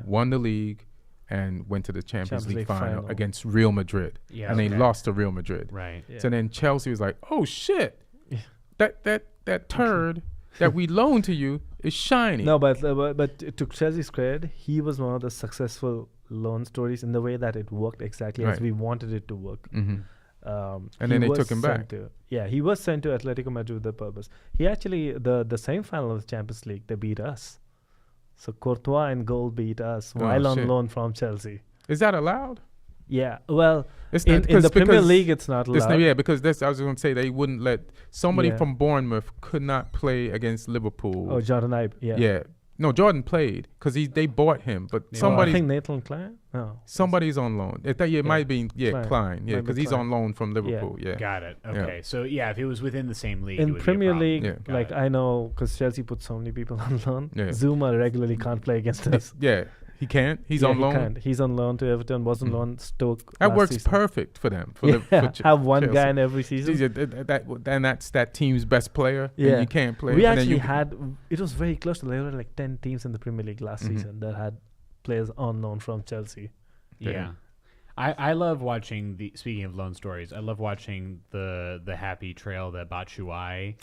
won the league and went to the Champions League final against Real Madrid. Yeah, and they lost to Real Madrid. Right. Yeah. So then Chelsea was like, oh shit, that turd that we loaned to you is shiny. No, but to Chelsea's credit, he was one of the successful loan stories in the way that it worked exactly as we wanted it to work. And then they took him back. He was sent to Atletico Madrid with the purpose. He actually, the semi-final of the Champions League, they beat us. So Courtois in goal beat us while on loan from Chelsea. Is that allowed? Yeah, well, in the Premier League, it's not allowed. Because I was going to say they wouldn't let somebody from Bournemouth could not play against Liverpool. Oh, Jordan Ibe, Yeah. No, Jordan played because they bought him, but I think Nathan Klein. No, somebody's on loan. It might be Klein. Yeah, because he's on loan from Liverpool. Yeah. Got it. Okay, so if he was within the same league, in Premier League, I know because Chelsea put so many people on loan. Zuma regularly can't play against us. Yeah, he can't. He's on loan. Can't. He's on loan to Everton. Was on loan Stoke. That works perfect for them. Have one guy in every season. And that's that team's best player. And you can't play. We actually had. It was very close. There were like 10 teams in the Premier League last season that had players on loan from Chelsea. Yeah. I love watching speaking of loan stories, I love watching the happy trail that Batshuayi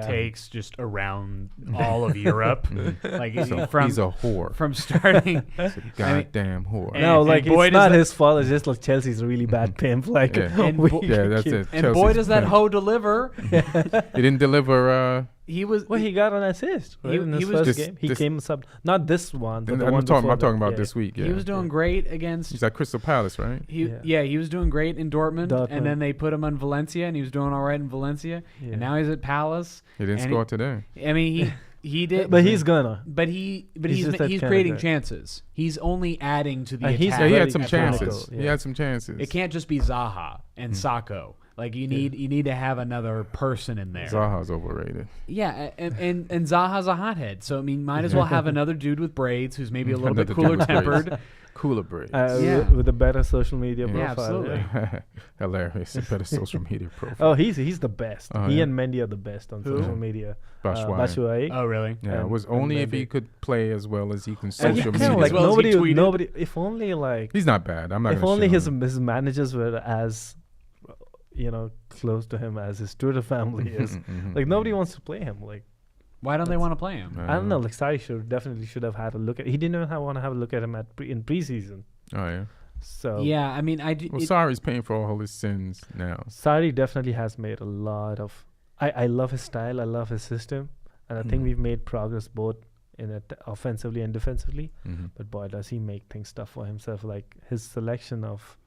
takes just around all of Europe. Like he's a whore. From starting He's a goddamn whore. No, like it's not his fault, it's just like Chelsea's really bad pimp. Like that's it. And boy does that hoe deliver. He didn't deliver he got an assist in his first game. He came sub, not this one, but I'm talking about this week. Yeah. He was doing great against. He's at Crystal Palace, right? He was doing great in Dortmund, and then they put him on Valencia, and he was doing all right in Valencia, and now he's at Palace. He didn't score today. I mean, He did, but he's gonna. He's creating chances. He's only adding to the attack. He had some chances. clinical, yeah. He had some chances. It can't just be Zaha and Sacco. Like you need to have another person in there. Zaha's overrated. Yeah, and Zaha's a hothead. So I mean, might as well have another dude with braids who's maybe a little bit Another dude cooler with tempered. Cooler braids. With a better social media profile. Yeah, absolutely. Yeah. Hilarious. A better social media profile. Oh, he's the best. Oh, He yeah. and Mendy are the best on social media. Batshuayi. Oh, really? Yeah, it and- was and only if Mendy. he could play as well as he can And social kinda media. like As well as he tweeted. nobody. If only like. He's not bad. I'm not. If gonna only shit on his him. managers were as, close to him as his Twitter family is. Like nobody wants to play him. Like Why don't they want to play him? I don't know. Like Sari definitely should have had a look at. He didn't even want to have a look at him in preseason. Oh yeah. So Yeah, I mean, I do. Well, Sari's paying for all his sins now. Sari definitely has made a lot of. I love his style. I love his system, and I think we've made progress both in it offensively and defensively. But boy, does he make things tough for himself. Like his selection of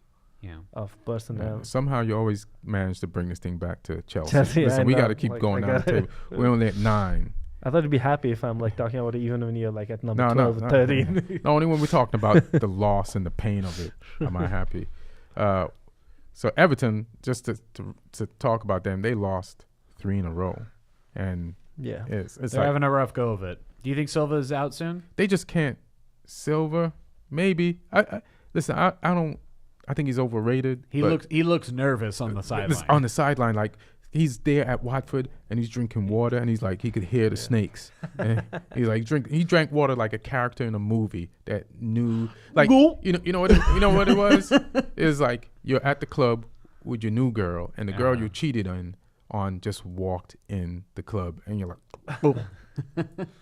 personnel. Yeah. Somehow you always manage to bring this thing back to Chelsea. Chelsea, Listen, I we know. got to keep Like, going I down the gotta- table. We're only at 9. I thought you'd be happy if I'm like talking about it even when you're like at number No, 12 no, or no. 13. No, only when we're talking about the loss and the pain of it am I happy. So Everton, just to talk about them, they lost 3 in a row, and Yeah. it's They're like having a rough go of it. Do you think Silva's out soon? they just can't. Silva, maybe. Listen. I don't. I think he's overrated. He looks nervous on the sideline. On the sideline, like he's there at Watford and he's drinking water and he's like he could hear the snakes. And he's like he drank water like a character in a movie that knew like you know what it was? It was like you're at the club with your new girl and the girl you cheated on just walked in the club and you're like boom.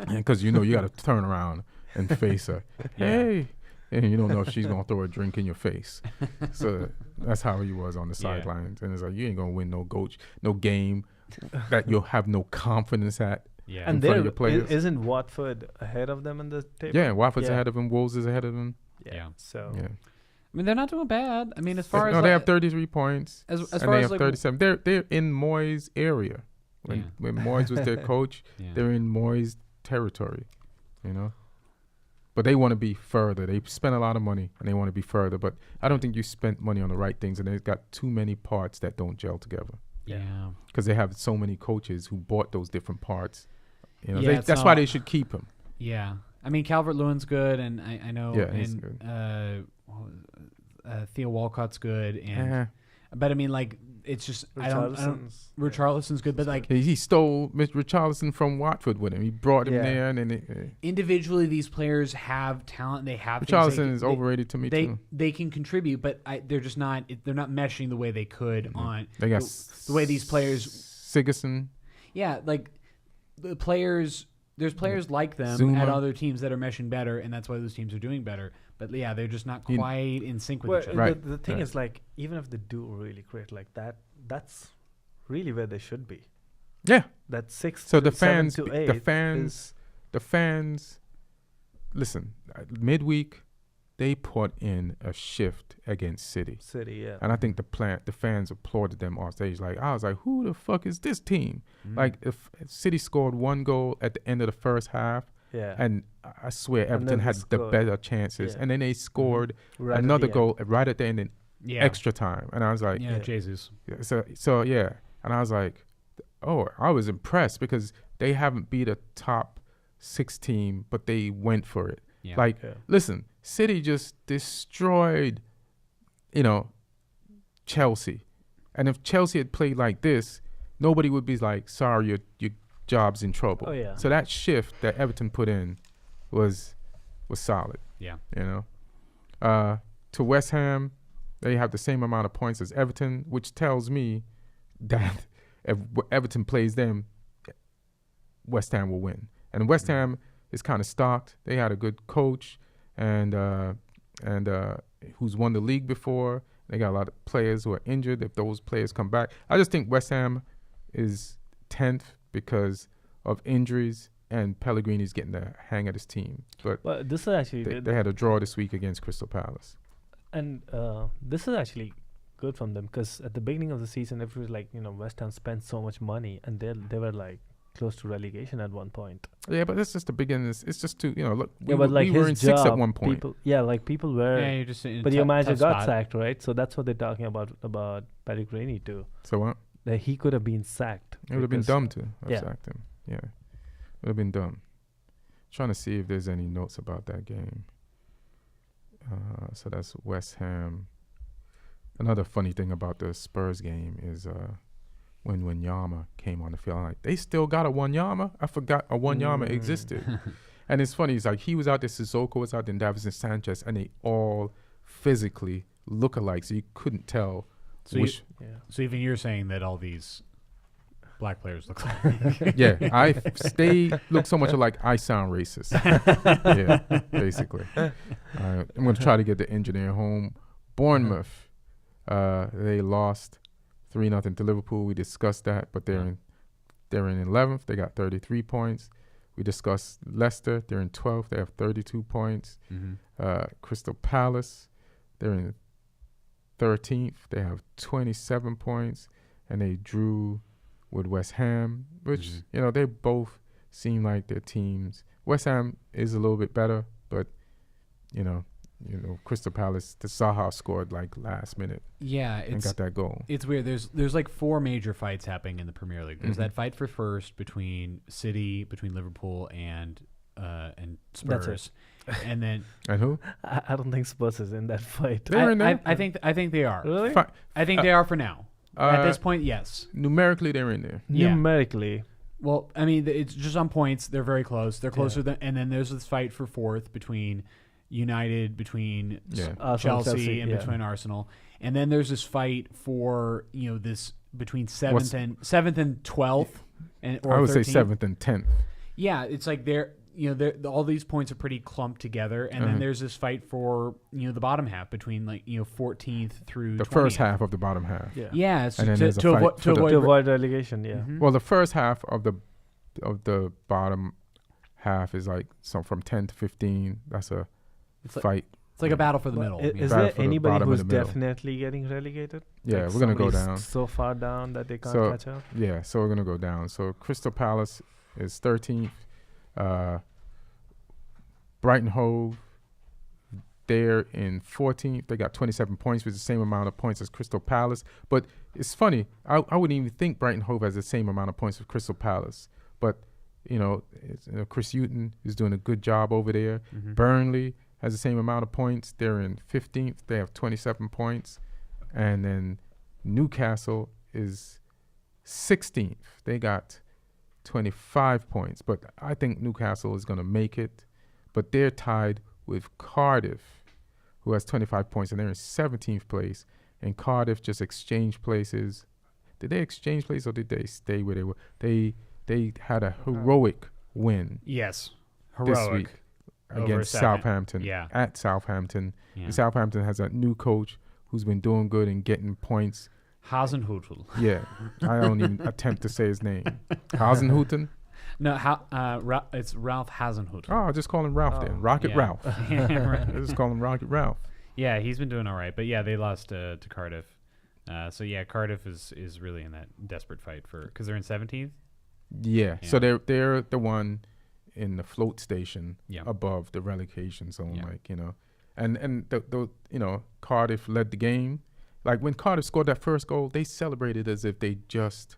Because you got to turn around and face her. Hey. And you don't know if she's going to throw a drink in your face. So that's how he was on the sidelines. And it's like, you ain't going to win no game that you'll have no confidence at. Yeah. And front of your players. isn't Watford ahead of them in the table? Yeah, Watford's ahead of him. Wolves is ahead of him. Yeah. So Yeah. I mean, they're not doing bad. I mean, as far as No, they have 33 points. as and far they as have like 37. They're in Moyes' area. When Moyes was their coach, they're in Moyes' territory, But they want to be further. They spent a lot of money, and they want to be further. But I don't think you spent money on the right things, and they've got too many parts that don't gel together. Yeah. Because they have so many coaches who bought those different parts. Yeah, That's why they should keep him. Yeah. I mean, Calvert-Lewin's good, and I know, he's and good. Theo Walcott's good, and but I mean, like, it's just Richarlison's good, but like he stole Mr. Richarlison from Watford with him. He brought him there, and then individually, these players have talent. They have Richarlison is overrated to me too. They can contribute, but they're just not. They're not meshing the way they could on. They got the way these players. Sigurdsson. Yeah, like the players. There's players like them Zuma. at other teams that are meshing better, and that's why those teams are doing better. But yeah, they're just not quite in sync with each other. Right. The thing is, like, even if they do really great like that, that's really where they should be. Yeah. That 6 So to the fans, 7 to 8 the fans. Listen, midweek, they put in a shift against City. Yeah. And I think the fans applauded them off stage. Like I was like, who the fuck is this team? Like if City scored 1 goal at the end of the first half. Yeah. And I swear Everton had the better chances. Yeah. And then they scored Right at another the goal right at the end in extra time. And I was like, Jesus. So yeah. And I was like, oh, I was impressed because they haven't beat a top 6 team, but they went for it. Yeah. Listen, City just destroyed, Chelsea. And if Chelsea had played like this, nobody would be like, sorry, your job's in trouble. Oh, yeah. So that shift that Everton put in was solid. Yeah. To West Ham, they have the same amount of points as Everton, which tells me that if Everton plays them, West Ham will win. And West Ham is kind of stocked. They had a good coach and who's won the league before. They got a lot of players who are injured. If those players come back, I just think West Ham is 10th because of injuries and Pellegrini's getting the hang of his team. But this is actually they had a draw this week against Crystal Palace. And this is actually good from them because at the beginning of the season, it was like, West Ham spent so much money and they were like close to relegation at one point. Yeah, but that's just the beginning. It's just to look. Yeah, but like we were in his sixth job, at one point. people were. Yeah, you're just in But a your manager tough got spot. sacked, right? So that's what they're talking about Pellegrini too. So what? That he could have been sacked. It would have been because- dumb to have yeah. sacked him. Yeah, it would have been dumb. Trying to see if there's any notes about that game. So that's West Ham. Another funny thing about the Spurs game is when Wanyama came on the field, I'm like, they still got a Wanyama? I forgot a Wanyama existed. And it's funny, it's like he was out there, Sissoko was out there, and Davison Sanchez, and they all physically look alike, so you couldn't tell. So, so even you're saying that all these black players look like Yeah, they look so much alike, I sound racist. Yeah, basically. I'm going to try to get the engineer home. Bournemouth, they lost 3-0 to Liverpool. We discussed that, but they're in 11th. They got 33 points. We discussed Leicester. They're in 12th. They have 32 points. Crystal Palace, they're in 13th. They have 27 points, and they drew with West Ham, which, they both seem like their teams. West Ham is a little bit better, but, Crystal Palace, the Zaha scored like last minute. Yeah, and got that goal. It's weird. There's like 4 major fights happening in the Premier League. There's that fight for first between City, between Liverpool and Spurs, and then and who? I don't think Spurs is in that fight. They're in there. I think they are. Really? I think they are for now. At this point, yes. Numerically, they're in there. Yeah. Numerically. Well, I mean, it's just on points. They're very close. They're closer than. And then there's this fight for fourth between United, between Chelsea, and between Arsenal. And then there's this fight for this between seventh and 12th, or I would 13th. say 7th and 10th. Yeah, it's like all these points are pretty clumped together, and then there's this fight for the bottom half between 14th through the 20th. first half of the bottom half. Yeah, and then there's a fight to avoid relegation. Yeah. Well, the first half of the bottom half is like from 10 to 15. That's a fight. It's like a battle for the middle. Is there anybody who's definitely getting relegated? Yeah, we're gonna go down. So far down that they can't catch up. Yeah, so we're gonna go down. So Crystal Palace is 13th. Brighton Hove, they're in 14th. They got 27 points, with the same amount of points as Crystal Palace. But it's funny. I wouldn't even think Brighton Hove has the same amount of points as Crystal Palace. But Chris Hughton is doing a good job over there. Burnley has the same amount of points. They're in 15th. They have 27 points. And then Newcastle is 16th. They got 25 points. But I think Newcastle is going to make it. But they're tied with Cardiff, who has 25 points, and they're in 17th place. And Cardiff just exchanged places. Did they exchange places, or did they stay where they were? They had a heroic win. Yes, this week against Southampton. Yeah, at Southampton. Yeah. And Southampton has a new coach who's been doing good and getting points. Hasenhüttl. Yeah, I don't even attempt to say his name. Hasenhüttl. No, it's Ralph Hasenhüttl. Oh, I'll just call him Ralph then. Rocket Ralph. I'll just call him Rocket Ralph. Yeah, he's been doing all right. But yeah, they lost to Cardiff. So yeah, Cardiff is really in that desperate fight because they're in 17th. Yeah, so they're the one in the float station above the relegation zone, and the Cardiff led the game. Like when Cardiff scored that first goal, they celebrated as if they just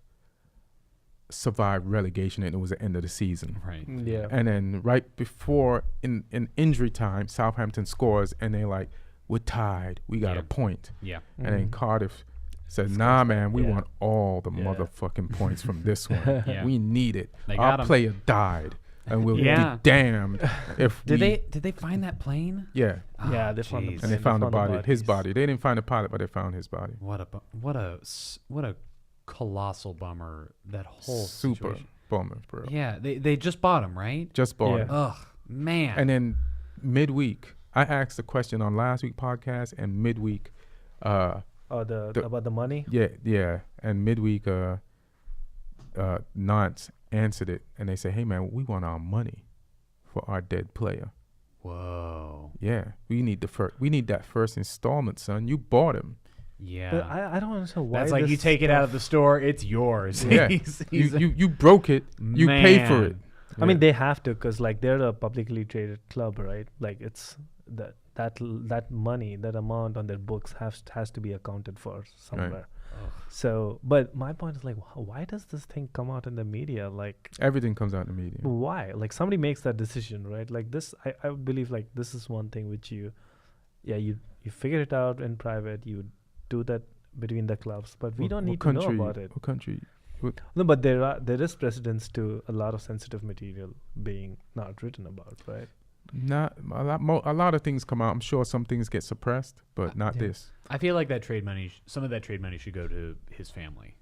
survived relegation and it was the end of the season. Right. Yeah. And then right before in injury time, Southampton scores and they're like, we're tied. We got a point. Yeah. And then Cardiff said, nah, man, we want all the motherfucking points from this one. We need it. Our player died. And we'll be damned if did they find that plane? Yeah. Yeah, they found the plane. And they found the body, his body. They didn't find the pilot, but they found his body. What a colossal bummer, that whole super situation. bummer, bro. Yeah, they just bought him, right? Just bought him. Ugh, man. And then midweek, I asked the question on last week's podcast, and midweek about the money? Yeah. And midweek Nantes answered it, and they say, hey man, we want our money for our dead player. Whoa. Yeah. We need that first installment, son. You bought him. Yeah. But I don't understand why. That's like you take it out of the store, it's yours. Yeah. you broke it, you pay for it. I mean, they have to, because like they're a publicly traded club, right? Like it's that money, that amount on their books has to be accounted for somewhere. Right. So, but my point is like, why does this thing come out in the media? Like everything comes out in the media. Why? Like somebody makes that decision, right? Like this, I believe like this is one thing which you figure it out in private. You do that between the clubs, but we don't need to know about it. What country? No, but there is precedence to a lot of sensitive material being not written about, right? Not a lot of things come out. I'm sure some things get suppressed, but not this. I feel like that trade money, some of that trade money should go to his family,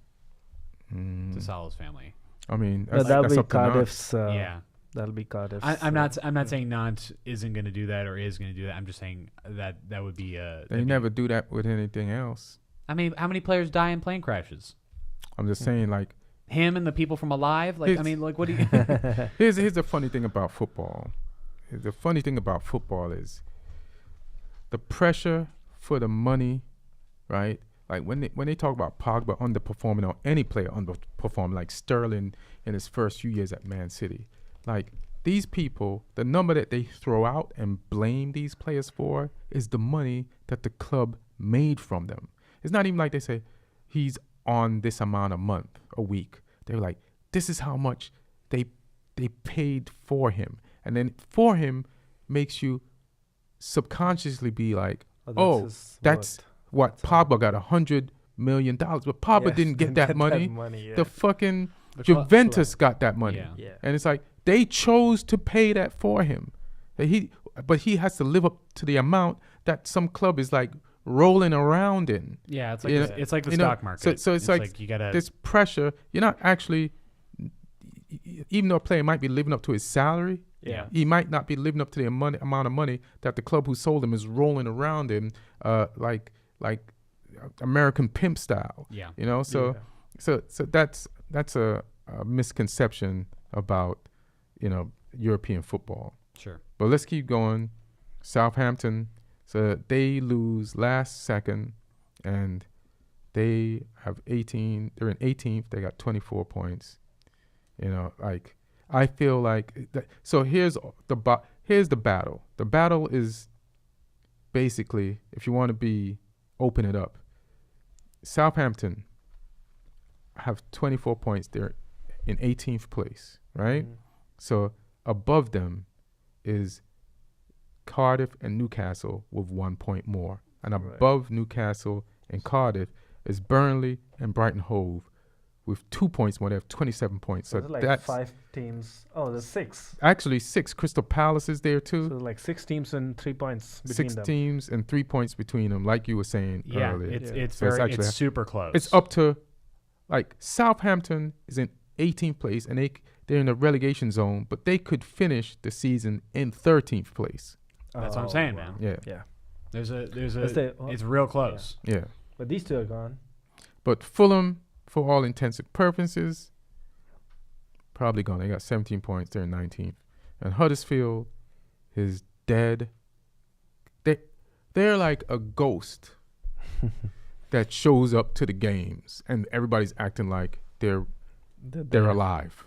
to Salah's family. I mean, that'll that's be up to Cardiff's. Yeah, that'll be Cardiff's. I'm not saying Nantes isn't going to do that or is going to do that. I'm just saying that would be. They never do that with anything else. I mean, how many players die in plane crashes? I'm just saying, like him and the people from Alive. Like, I mean, like, what do you? Here's the funny thing about football. The funny thing about football is the pressure for the money, right? Like when they talk about Pogba underperforming or any player underperforming, like Sterling in his first few years at Man City, like these people, the number that they throw out and blame these players for is the money that the club made from them. It's not even like they say he's on this amount a week. They're like, this is how much they paid for him. And then for him makes you subconsciously be like, that's what Pogba got $100 million. But Pogba didn't get that money. The fucking Juventus got that money. Yeah. And it's like they chose to pay that for him. But he has to live up to the amount that some club is like rolling around in. Yeah, it's like it's like the stock market. So it's like you gotta, this pressure. You're not actually, even though a player might be living up to his salary, he might not be living up to the amount of money that the club who sold him is rolling around in, like American pimp style. Yeah. You know, so that's a misconception about, European football. Sure. But let's keep going. Southampton, so they lose last second, and they have 18. They're in 18th. They got 24 points. I feel like so here's the battle. The battle is basically, if you want to open it up, Southampton have 24 points. They're in 18th place, right? So above them is Cardiff and Newcastle with 1 point more. And above Newcastle and Cardiff is Burnley and Brighton Hove with 2 points more. They have 27 points. So like that's 5 teams. Oh, there's 6. Actually 6. Crystal Palace is there too. So like 6 teams and 3 points between them. 6 teams and 3 points between them, like you were saying earlier. It's super close. It's up to, like, Southampton is in 18th place and they're in the relegation zone, but they could finish the season in 13th place. That's what I'm saying, man. Yeah. It's real close. Yeah. But these two are gone. But Fulham, for all intents and purposes, probably gone. They got 17 points. They're in 19th. And Huddersfield is dead. They're like a ghost that shows up to the games, and everybody's acting like they're alive.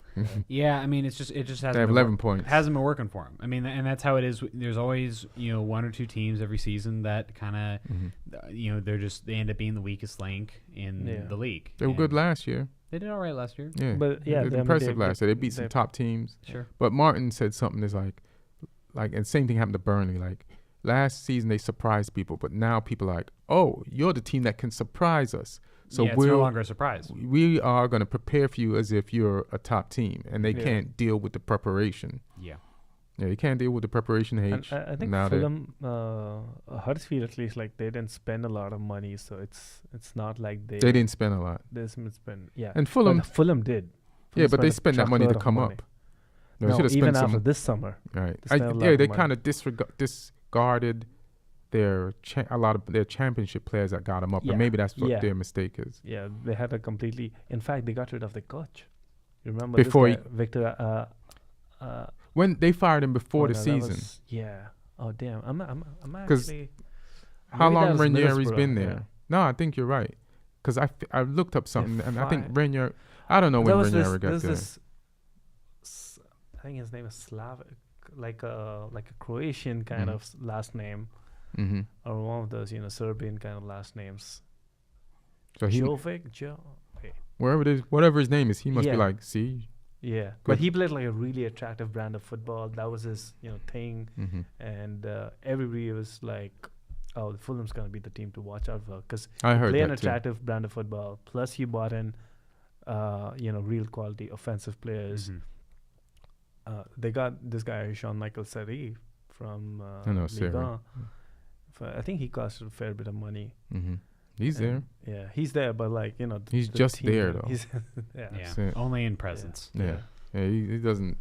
Yeah, I mean, it just hasn't. They have 11 points. It hasn't been working for them. I mean, and that's how it is. There's always 1 or 2 teams every season that kind of they end up being the weakest link in the league. They were good last year. They did all right last year. Yeah, but they were impressive last year. They beat some top teams. Sure. But Martin said something that's like, and same thing happened to Burnley. Like last season they surprised people, but now people are like, oh, you're the team that can surprise us. So it's no longer a surprise. We are going to prepare for you as if you're a top team, and they can't deal with the preparation. Yeah, you can't deal with the preparation. I think Fulham, Huddersfield at least, like they didn't spend a lot of money, so it's not like they didn't spend a lot. They didn't spend, and Fulham did. But they spent that money to come up. No, even after this summer, right? They kind of discarded a lot of their championship players that got them up, and maybe that's what their mistake is. Yeah, they had in fact, they got rid of the coach. You remember before this guy, Victor? When they fired him before the season. Oh damn! I'm actually. How long Ranieri's been there? No, I think you're right. Because I looked up something, and I think 5. Ranieri. I don't know when Ranieri got there. I think his name is Slavic, like a Croatian kind of last name, or one of those Serbian kind of last names. So whatever his name is, he must be like, see. Yeah, but he played like a really attractive brand of football. That was his thing, and everybody was like, "Oh, Fulham's gonna be the team to watch out for," because I heard play that an attractive brand of football. Plus, he bought in, real quality offensive players. They got this guy Jean-Michel Seri from Ligue 1. I think he costed a fair bit of money. He's there. Yeah, he's there, but he's just there though. Only in presence. Yeah. He doesn't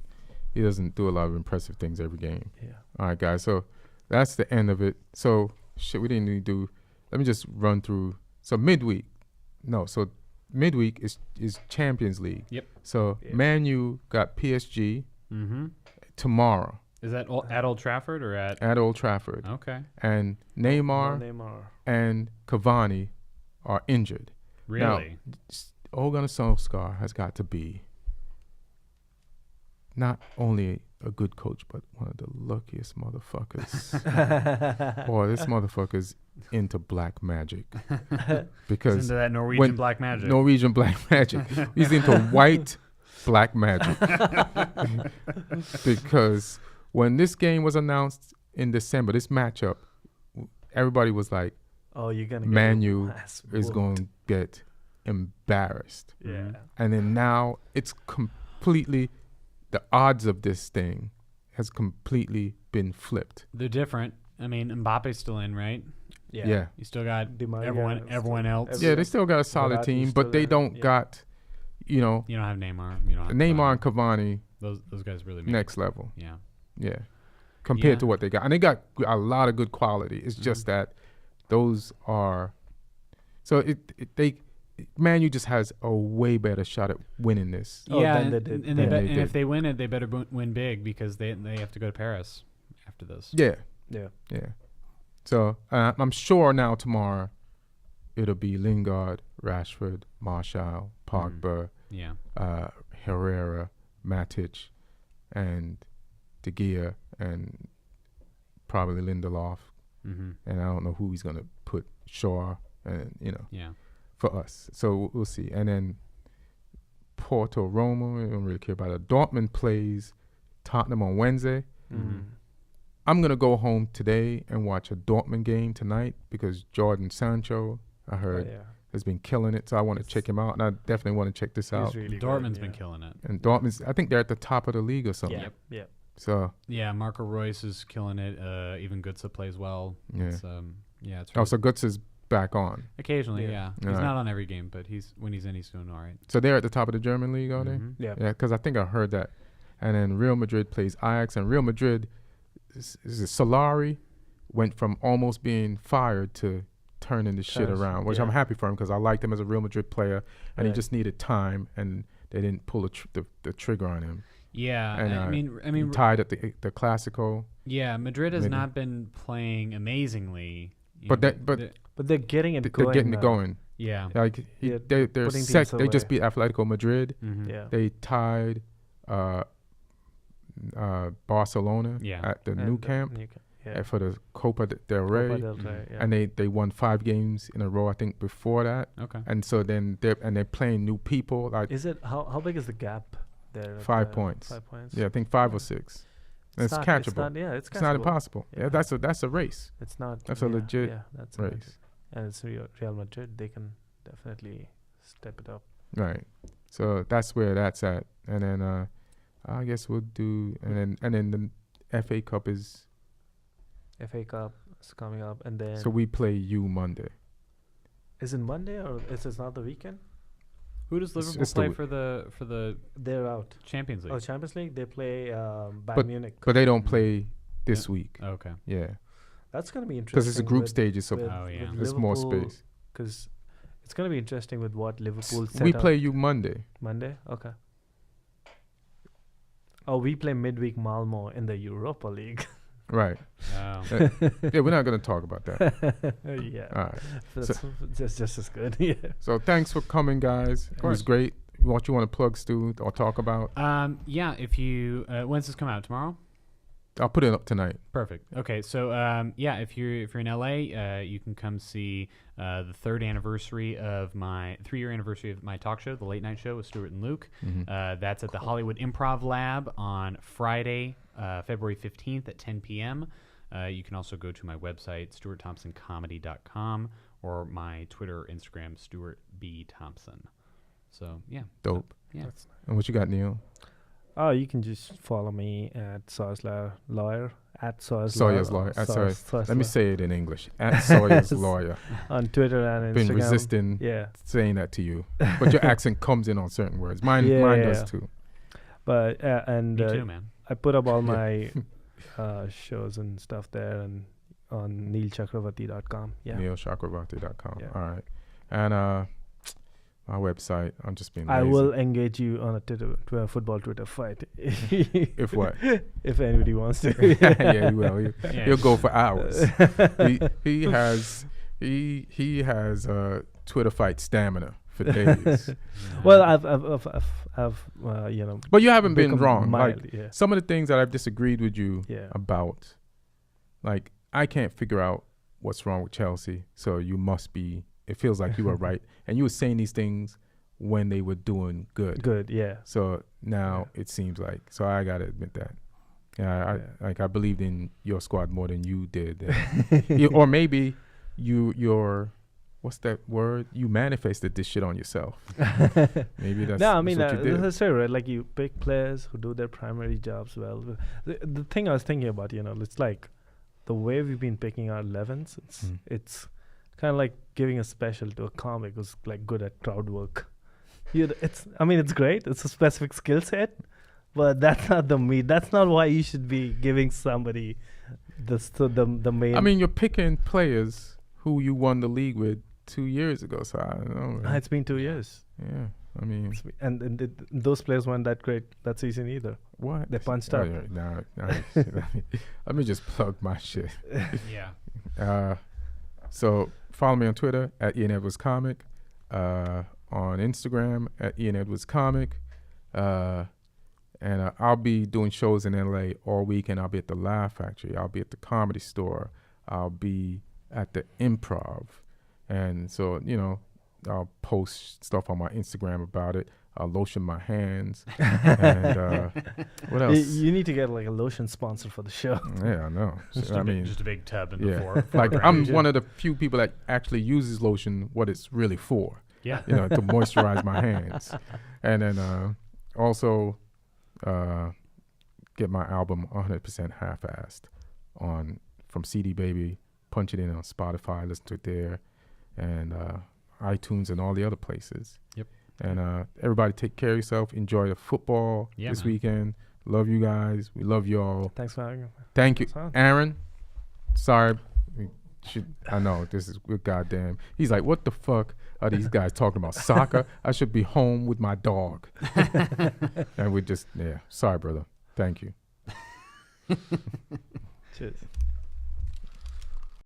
do a lot of impressive things every game. Yeah. All right, guys. So that's the end of it. So we didn't need to do. Let me just run through. So midweek is Champions League. Yep. So Man U got PSG tomorrow. Is that at Old Trafford or at Old Trafford? Okay. And Neymar and Cavani are injured. Really? Now, Ole Gunnar Solskjaer has got to be not only a good coach, but one of the luckiest motherfuckers. Boy, this motherfucker's into black magic. Because into that Norwegian black magic. Norwegian black magic. He's into white black magic. Because when this game was announced in December, this matchup, everybody was like, "Oh, you're gonna Man U is going to get embarrassed." Yeah. And then now it's completely, the odds of this thing has completely been flipped. They're different. I mean, Mbappe's still in, right? Yeah. You still got everyone else. Yeah, they still got a solid team, but they don't got, You don't have Neymar. Neymar and Cavani. Those guys really next level. Yeah. Yeah. Compared to what they got. And they got a lot of good quality. It's just that those are, so Man U just has a way better shot at winning this. And if they win it, they better win big, because they have to go to Paris after this. Yeah. So I'm sure now tomorrow it'll be Lingard, Rashford, Martial, Pogba, Herrera, Matic, and De Gea, and probably Lindelof. And I don't know who he's gonna put, Shaw, and for us. So we'll see. And then Porto Roma, I don't really care about it. Dortmund plays Tottenham on Wednesday. I'm going to go home today and watch a Dortmund game tonight, because Jordan Sancho, I heard, has been killing it. So I want to check him out, and I definitely want to check this out. Really Dortmund's been killing it. And Dortmund's, I think they're at the top of the league or something. Yep. So Marco Reus is killing it. Even Götze plays well. Yeah. It's really so Götze is back on. Occasionally, He's not on every game, but when he's in, he's doing all right. So they're at the top of the German league, are they? Yeah. Yeah, because I think I heard that. And then Real Madrid plays Ajax, and Real Madrid, Solari went from almost being fired to turning the shit around, which I'm happy for him, because I liked him as a Real Madrid player, and he just needed time, and they didn't pull the trigger on him. Yeah, and, I mean, tied at the Clasico. Yeah, Madrid has not been playing amazingly, but they're getting it going. They're getting it going. Yeah, like they're set. They just beat Atletico Madrid. Yeah, they tied Barcelona at the Nou Camp for the Copa del Rey, and they won 5 games in a row, I think, before that. Okay, and so then they're playing new people. Like, is it how big is the gap there? 5 points. 5 points. Yeah, I think 5 or 6. It's catchable. It's catchable. It's not impossible. Yeah, that's a race. It's not. That's a legit that's race. And it's Real Madrid. They can definitely step it up. Right. So that's where that's at. And then I guess we'll do, and then the FA Cup is coming up, and then so we play you Monday. Is it Monday, or is it not the weekend? Who does Liverpool play for the? They're out. Champions League. Oh, Champions League. They play Bayern Munich. But they don't play this week. Okay. Yeah. That's gonna be interesting. Because it's a group stages, so there's more space. Because it's gonna be interesting with what Liverpool set We up. play you Monday. Monday, okay. Oh, we play midweek Malmo in the Europa League. Right. Oh. Yeah, we're not going to talk about that. Yeah. All right. That's just as good. Yeah. So thanks for coming, guys. It was great. What you want to plug, Stu, or talk about? Yeah, if you when's this come out? Tomorrow? I'll put it up tonight. Perfect. Okay, so yeah, if you're in LA, you can come see the 3rd anniversary of my 3-year anniversary of my talk show, The Late Night Show with Stuart and Luke. That's at the Hollywood Improv Lab on Friday, February 15th at 10 p.m. You can also go to my website, stuartthompsoncomedy.com, or my Twitter, Instagram, Stuart B. Thompson. So yeah, dope. Yeah. And what you got, Neil? Oh, you can just follow me at Sawyer's Lawyer. At Sawyer's Lawyer. Let me say it in English. At Sawyer's Lawyer. On Twitter and Instagram. Been resisting saying that to you. But your accent comes in on certain words. Mine does too. But me too, man. I put up all my shows and stuff there and on neilchakravarti.com. Yeah. neilchakravarti.com. Yeah. All right. And my website, I'm just being lazy. I will engage you on a football Twitter fight. If what? If anybody wants to. Yeah, he will. He'll go for hours. He has Twitter fight stamina for days. Well, I've you know. But you haven't been wrong. Mild, some of the things that I've disagreed with you about, like I can't figure out what's wrong with Chelsea. So you must be. It feels like you were right, and you were saying these things when they were doing good. Good, yeah. So now it seems like. So I gotta admit that. Yeah, I believed in your squad more than you did, or maybe you're what's that word? You manifested this shit on yourself. Maybe that's no. I mean, what you did. that's right. Like you pick players who do their primary jobs well. The thing I was thinking about, it's like the way we've been picking our 11s. It's kind of like giving a special to a comic who's like good at crowd work. It's great. It's a specific skill set, but that's not the meat. That's not why you should be giving somebody the main. I mean, you're picking players who you won the league with 2 years ago. So I don't know. It's been 2 years. Yeah, I mean, and those players weren't that great that season either. What? They punched up. No, let me just plug my shit. Yeah. So follow me on Twitter at Ian Edwards Comic, on Instagram at Ian Edwards Comic, and I'll be doing shows in LA all weekend. I'll be at the Laugh Factory. I'll be at the Comedy Store. I'll be at the Improv, and so I'll post stuff on my Instagram about it. I'll lotion my hands. And what else? You need to get like a lotion sponsor for the show. Yeah, I know. Just a big tub in the floor. Like I'm one of the few people that actually uses lotion what it's really for. Yeah. To moisturize my hands. And then also get my album 100% half-assed from CD Baby. Punch it in on Spotify, listen to it there, and iTunes and all the other places. Yep. And everybody take care of yourself. Enjoy the football this weekend. Love you guys. We love y'all. Thanks for having me. Thank you. Aaron, sorry. I know, this is goddamn. He's like, what the fuck are these guys talking about? Soccer? I should be home with my dog. And we just, sorry, brother. Thank you. Cheers.